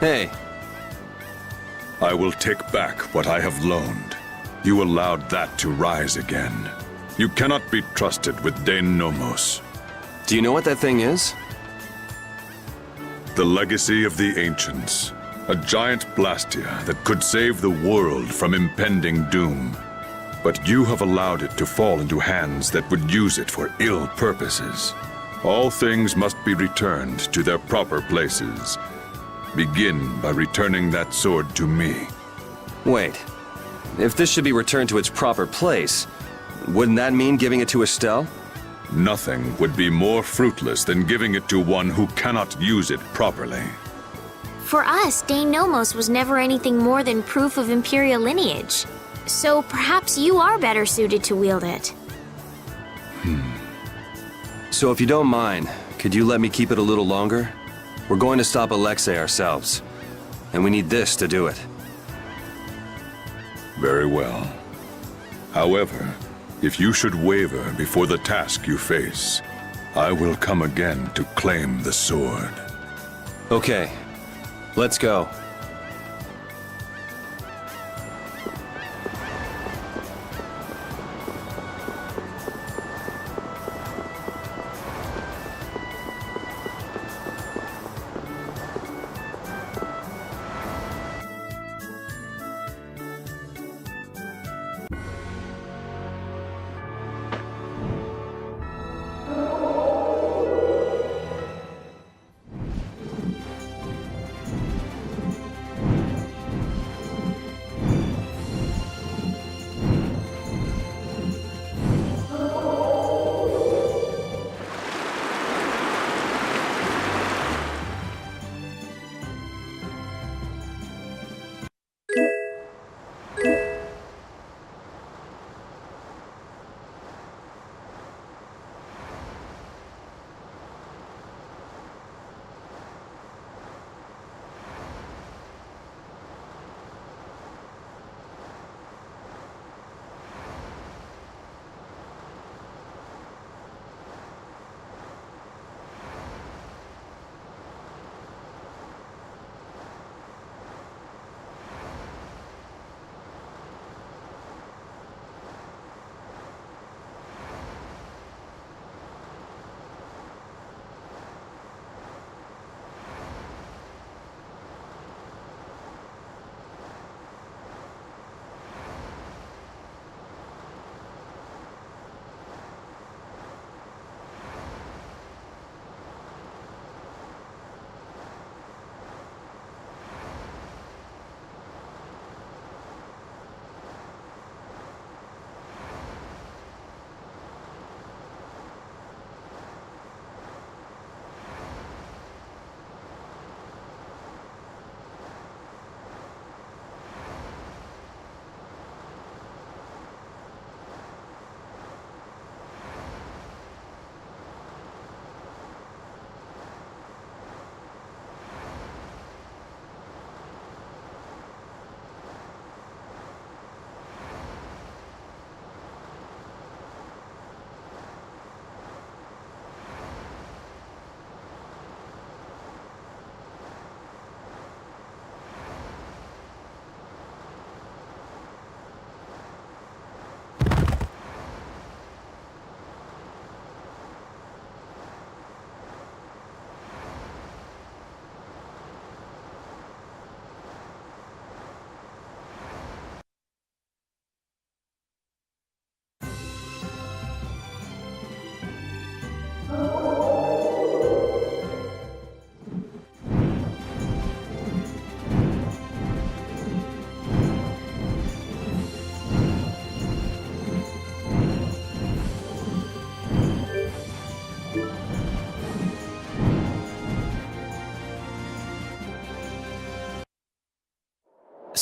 Hey. I will take back what I have loaned. You allowed that to rise again. You cannot be trusted with Dane Nomos. Do you know what that thing is? The legacy of the ancients. A giant Blastia that could save the world from impending doom. But you have allowed it to fall into hands that would use it for ill purposes. All things must be returned to their proper places. Begin by returning that sword to me. Wait. If this should be returned to its proper place, wouldn't that mean giving it to Estelle? Nothing would be more fruitless than giving it to one who cannot use it properly. For us, Dane Nomos was never anything more than proof of Imperial lineage. So perhaps you are better suited to wield it. So if you don't mind, could you let me keep it a little longer? We're going to stop Alexei ourselves, and we need this to do it. Very well. However, if you should waver before the task you face, I will come again to claim the sword. Okay, let's go.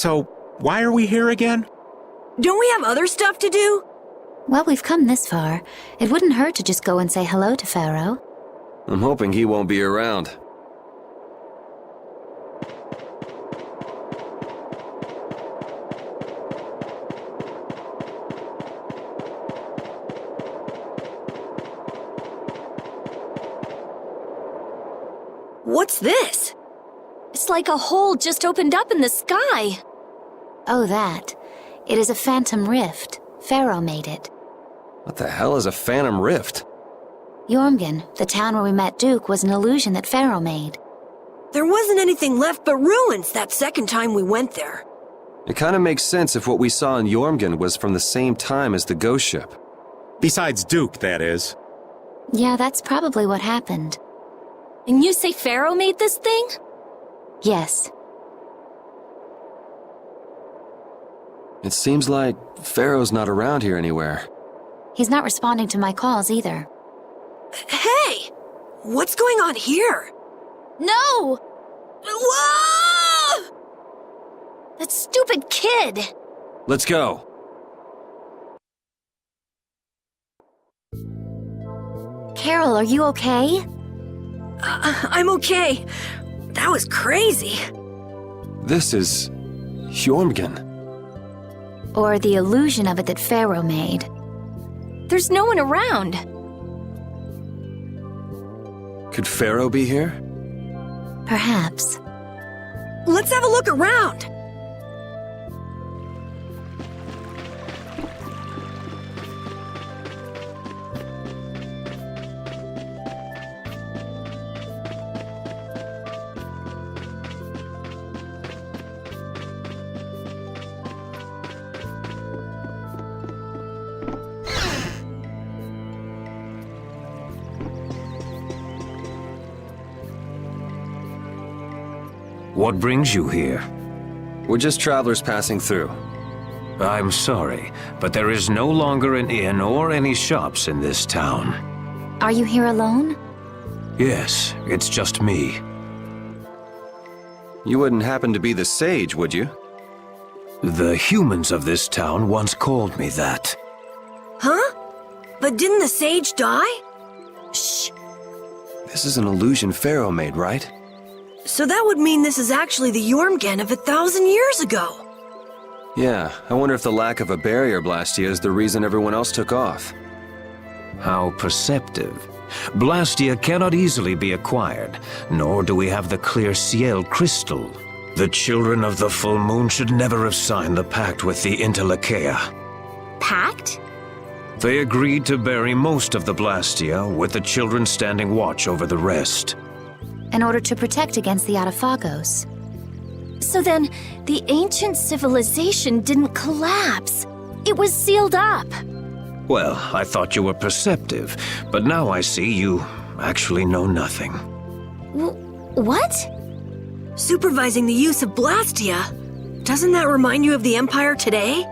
So, why are we here again? Don't we have other stuff to do? Well, we've come this far. It wouldn't hurt to just go and say hello to Pharaoh. I'm hoping he won't be around. What's this? It's like a hole just opened up in the sky. Oh, that. It is a phantom rift. Pharaoh made it. What the hell is a phantom rift? Jormungand, the town where we met Duke, was an illusion that Pharaoh made. There wasn't anything left but ruins that second time we went there. It kind of makes sense if what we saw in Jormungand was from the same time as the ghost ship. Besides Duke, that is. Yeah, that's probably what happened. And you say Pharaoh made this thing? Yes. It seems like Pharaoh's not around here anywhere. He's not responding to my calls either. Hey! What's going on here? No! Whoa! That stupid kid! Let's go. Carol, are you okay? I'm okay. That was crazy. This is Jormungand. Or the illusion of it that Pharaoh made. There's no one around. Could Pharaoh be here? Perhaps. Let's have a look around. What brings you here? We're just travelers passing through. I'm sorry, but there is no longer an inn or any shops in this town. Are you here alone? Yes, it's just me. You wouldn't happen to be the sage, would you? The humans of this town once called me that. Huh? But didn't the sage die? Shh. This is an illusion Pharaoh made, right? So that would mean this is actually the Jormungand of 1,000 years ago. Yeah, I wonder if the lack of a barrier Blastia is the reason everyone else took off. How perceptive. Blastia cannot easily be acquired, nor do we have the clear Ciel crystal. The children of the full moon should never have signed the pact with the Interlakeia. Pact? They agreed to bury most of the Blastia, with the children standing watch over the rest. In order to protect against the Adaphagos. So then, the ancient civilization didn't collapse. It was sealed up. Well, I thought you were perceptive, but now I see you actually know nothing. What? Supervising the use of Blastia. Doesn't that remind you of the Empire today?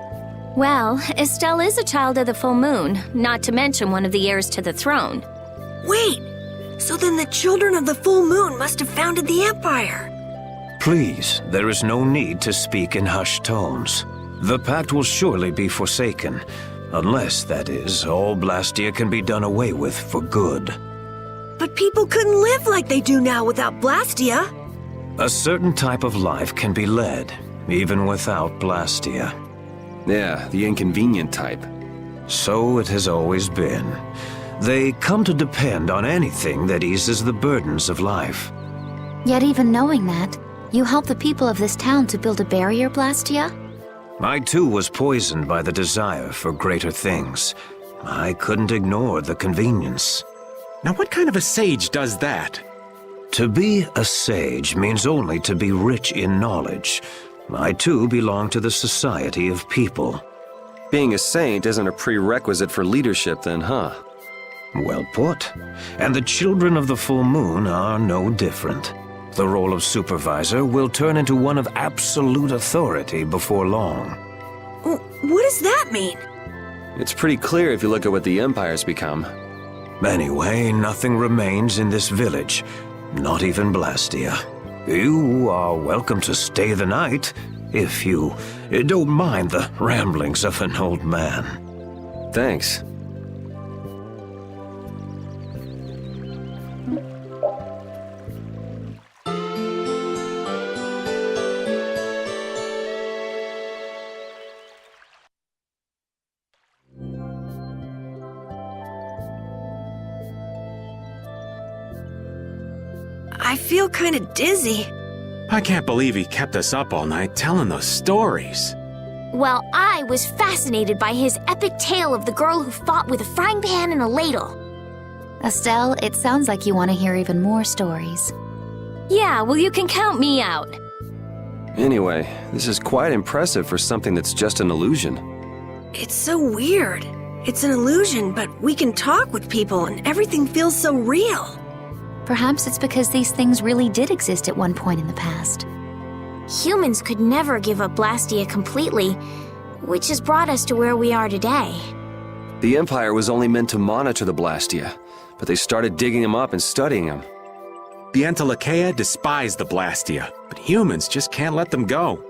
Well, Estelle is a child of the full moon, not to mention one of the heirs to the throne. Wait! So then the children of the full moon must have founded the Empire. Please, there is no need to speak in hushed tones. The pact will surely be forsaken, unless, that is, all Blastia can be done away with for good. But people couldn't live like they do now without Blastia. A certain type of life can be led, even without Blastia. Yeah, the inconvenient type. So it has always been. They come to depend on anything that eases the burdens of life. Yet even knowing that, you help the people of this town to build a barrier, Blastia? I too was poisoned by the desire for greater things. I couldn't ignore the convenience. Now what kind of a sage does that? To be a sage means only to be rich in knowledge. I too belong to the society of people. Being a saint isn't a prerequisite for leadership then, huh? Well put. And the children of the full moon are no different. The role of supervisor will turn into one of absolute authority before long. What does that mean? It's pretty clear if you look at what the Empire's become. Anyway, nothing remains in this village. Not even Blastia. You are welcome to stay the night, if you don't mind the ramblings of an old man. Thanks. I feel kind of dizzy. I can't believe he kept us up all night telling those stories. Well, I was fascinated by his epic tale of the girl who fought with a frying pan and a ladle. Estelle, it sounds like you want to hear even more stories. Yeah, well, you can count me out. Anyway, this is quite impressive for something that's just an illusion. It's so weird. It's an illusion, but we can talk with people and everything feels so real. Perhaps it's because these things really did exist at one point in the past. Humans could never give up Blastia completely, which has brought us to where we are today. The Empire was only meant to monitor the Blastia, but they started digging them up and studying them. The Entelecheia despise the Blastia, but humans just can't let them go.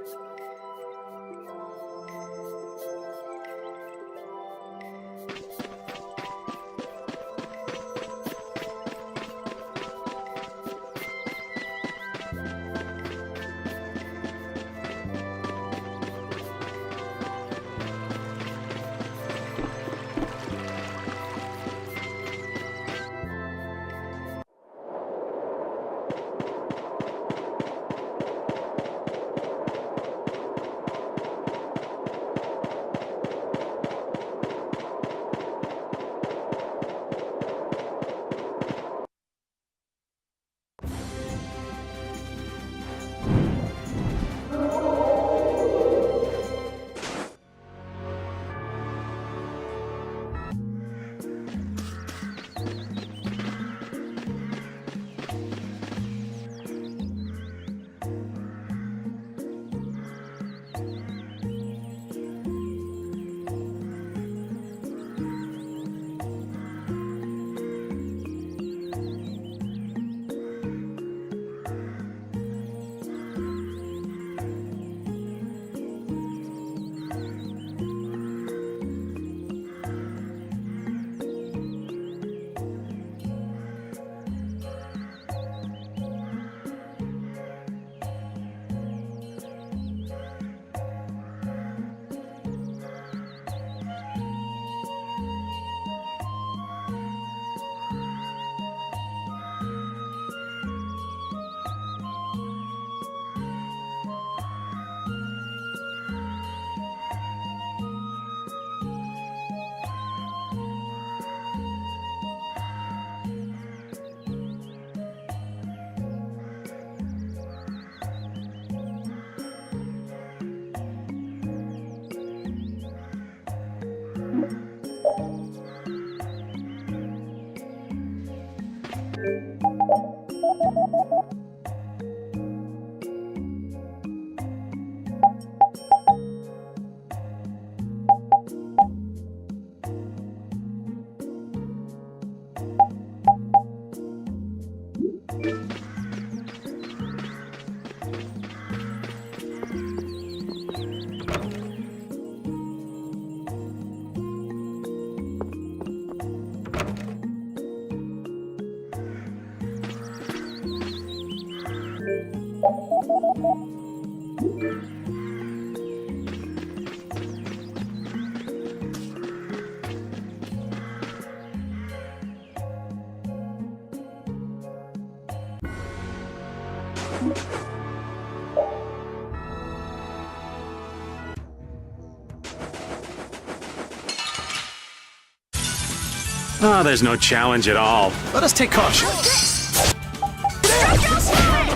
Oh, there's no challenge at all. Let us take caution.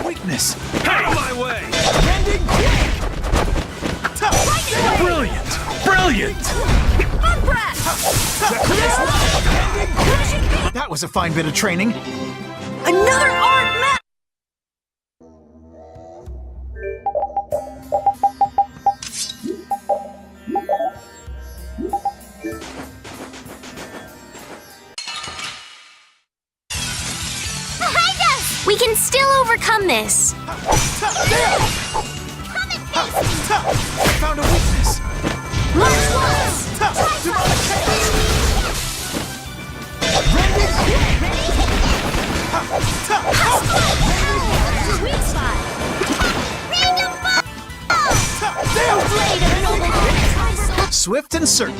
Weakness. Out of my way! Brilliant! Brilliant! That was a fine bit of training. Another art map! Behind us! We can still overcome this. I found a weakness. Swift and certain.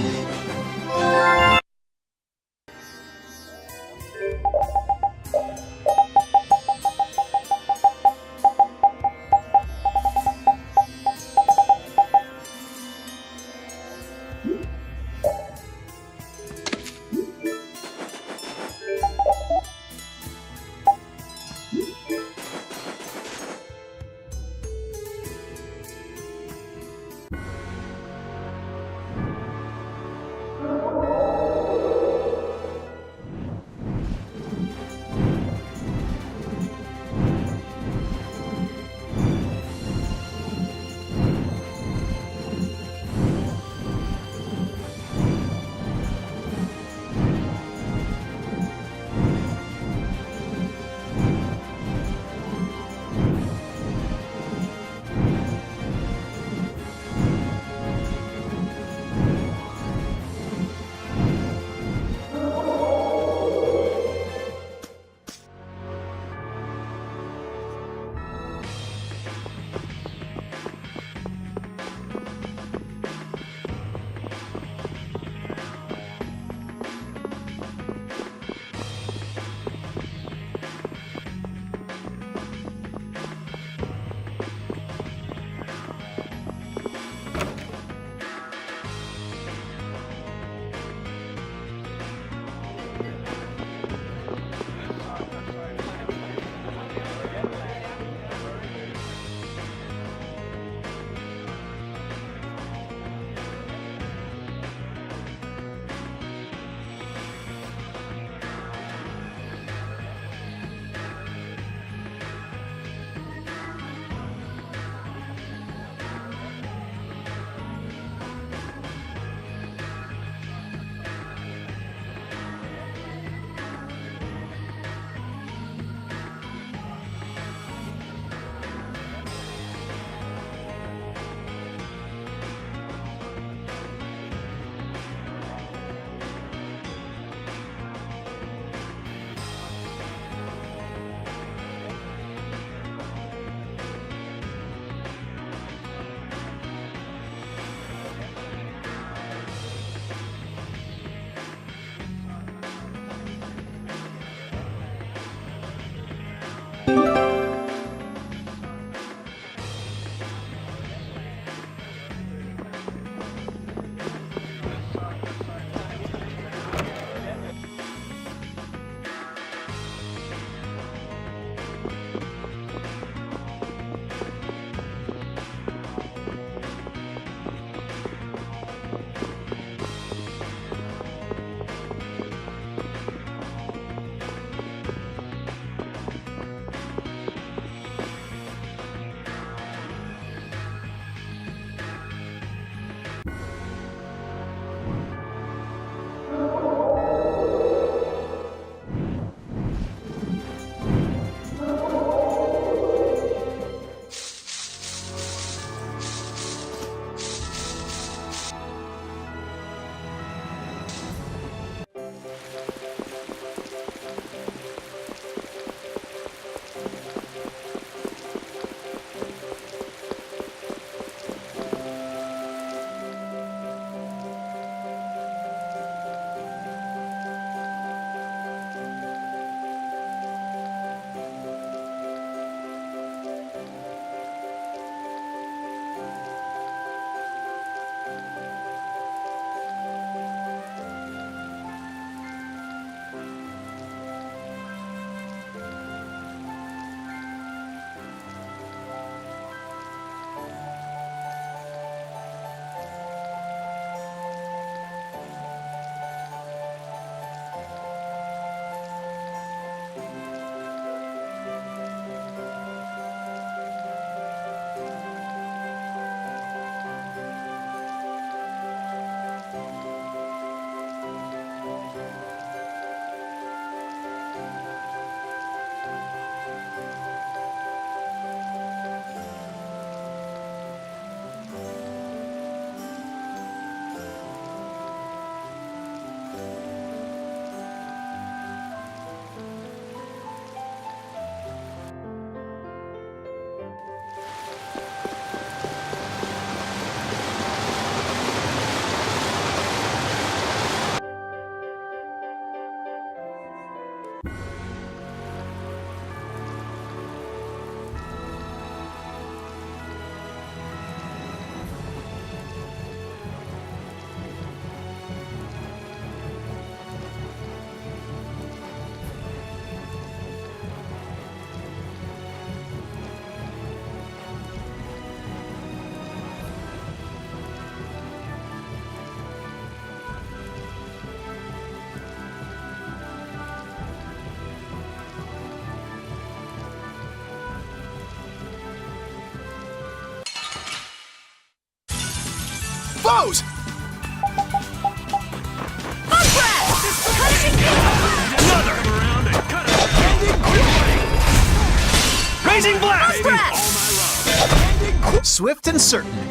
foes! Another! Raising blast! Swift and certain.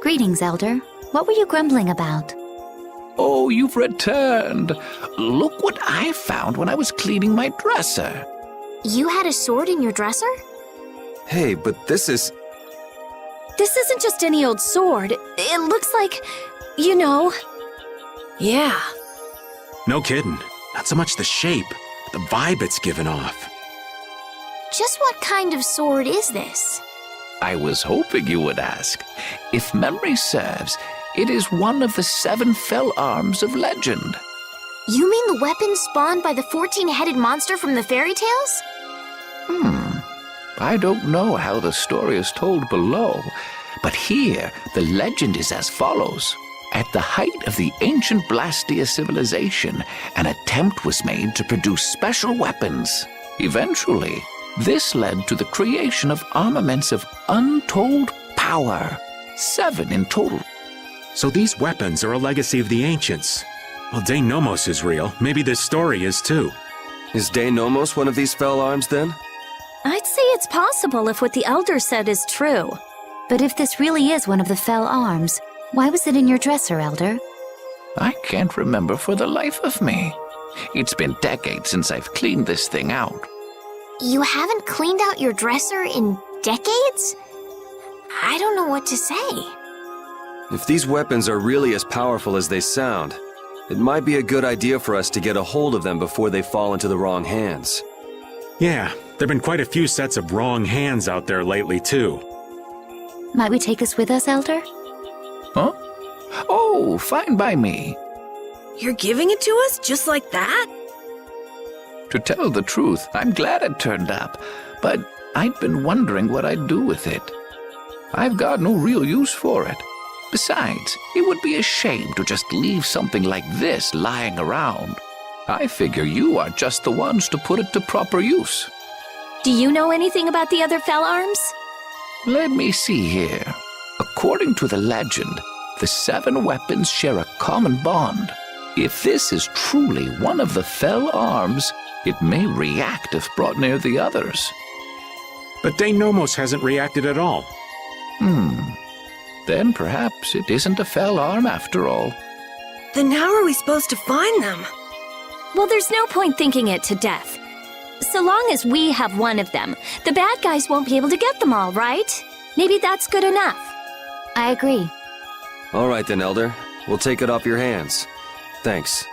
Greetings, Elder. What were you grumbling about? Oh, you've returned. Look what I found when I was cleaning my dresser. You had a sword in your dresser? Hey, but this is... This isn't just any old sword. It looks like, you know... Yeah. No kidding. Not so much the shape, the vibe it's given off. Just what kind of sword is this? I was hoping you would ask. If memory serves, it is one of the 7 fell arms of legend. You mean the weapon spawned by the 14-headed monster from the fairy tales? I don't know how the story is told below, but here the legend is as follows. At the height of the ancient Blastia civilization, an attempt was made to produce special weapons. Eventually, this led to the creation of armaments of untold power. 7 in total. So these weapons are a legacy of the ancients. Well, De Nomos is real. Maybe this story is too. Is De Nomos one of these fell arms, then? I'd say it's possible if what the Elder said is true. But if this really is one of the fell arms, why was it in your dresser, Elder? I can't remember for the life of me. It's been decades since I've cleaned this thing out. You haven't cleaned out your dresser in decades? I don't know what to say. If these weapons are really as powerful as they sound, it might be a good idea for us to get a hold of them before they fall into the wrong hands. Yeah, there've been quite a few sets of wrong hands out there lately, too. Might we take this with us, Elder? Huh? Oh, fine by me. You're giving it to us just like that? To tell the truth, I'm glad it turned up, but I'd been wondering what I'd do with it. I've got no real use for it. Besides, it would be a shame to just leave something like this lying around. I figure you are just the ones to put it to proper use. Do you know anything about the other fell arms? Let me see here. According to the legend, the 7 weapons share a common bond. If this is truly one of the fell arms, it may react if brought near the others. But De Nomos hasn't reacted at all. Then perhaps it isn't a fell arm after all. Then how are we supposed to find them? Well, there's no point thinking it to death. So long as we have one of them, the bad guys won't be able to get them all, right? Maybe that's good enough. I agree. All right then, Elder. We'll take it off your hands. Thanks.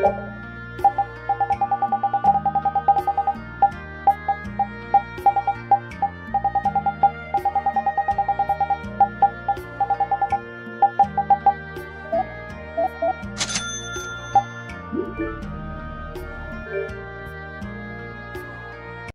you.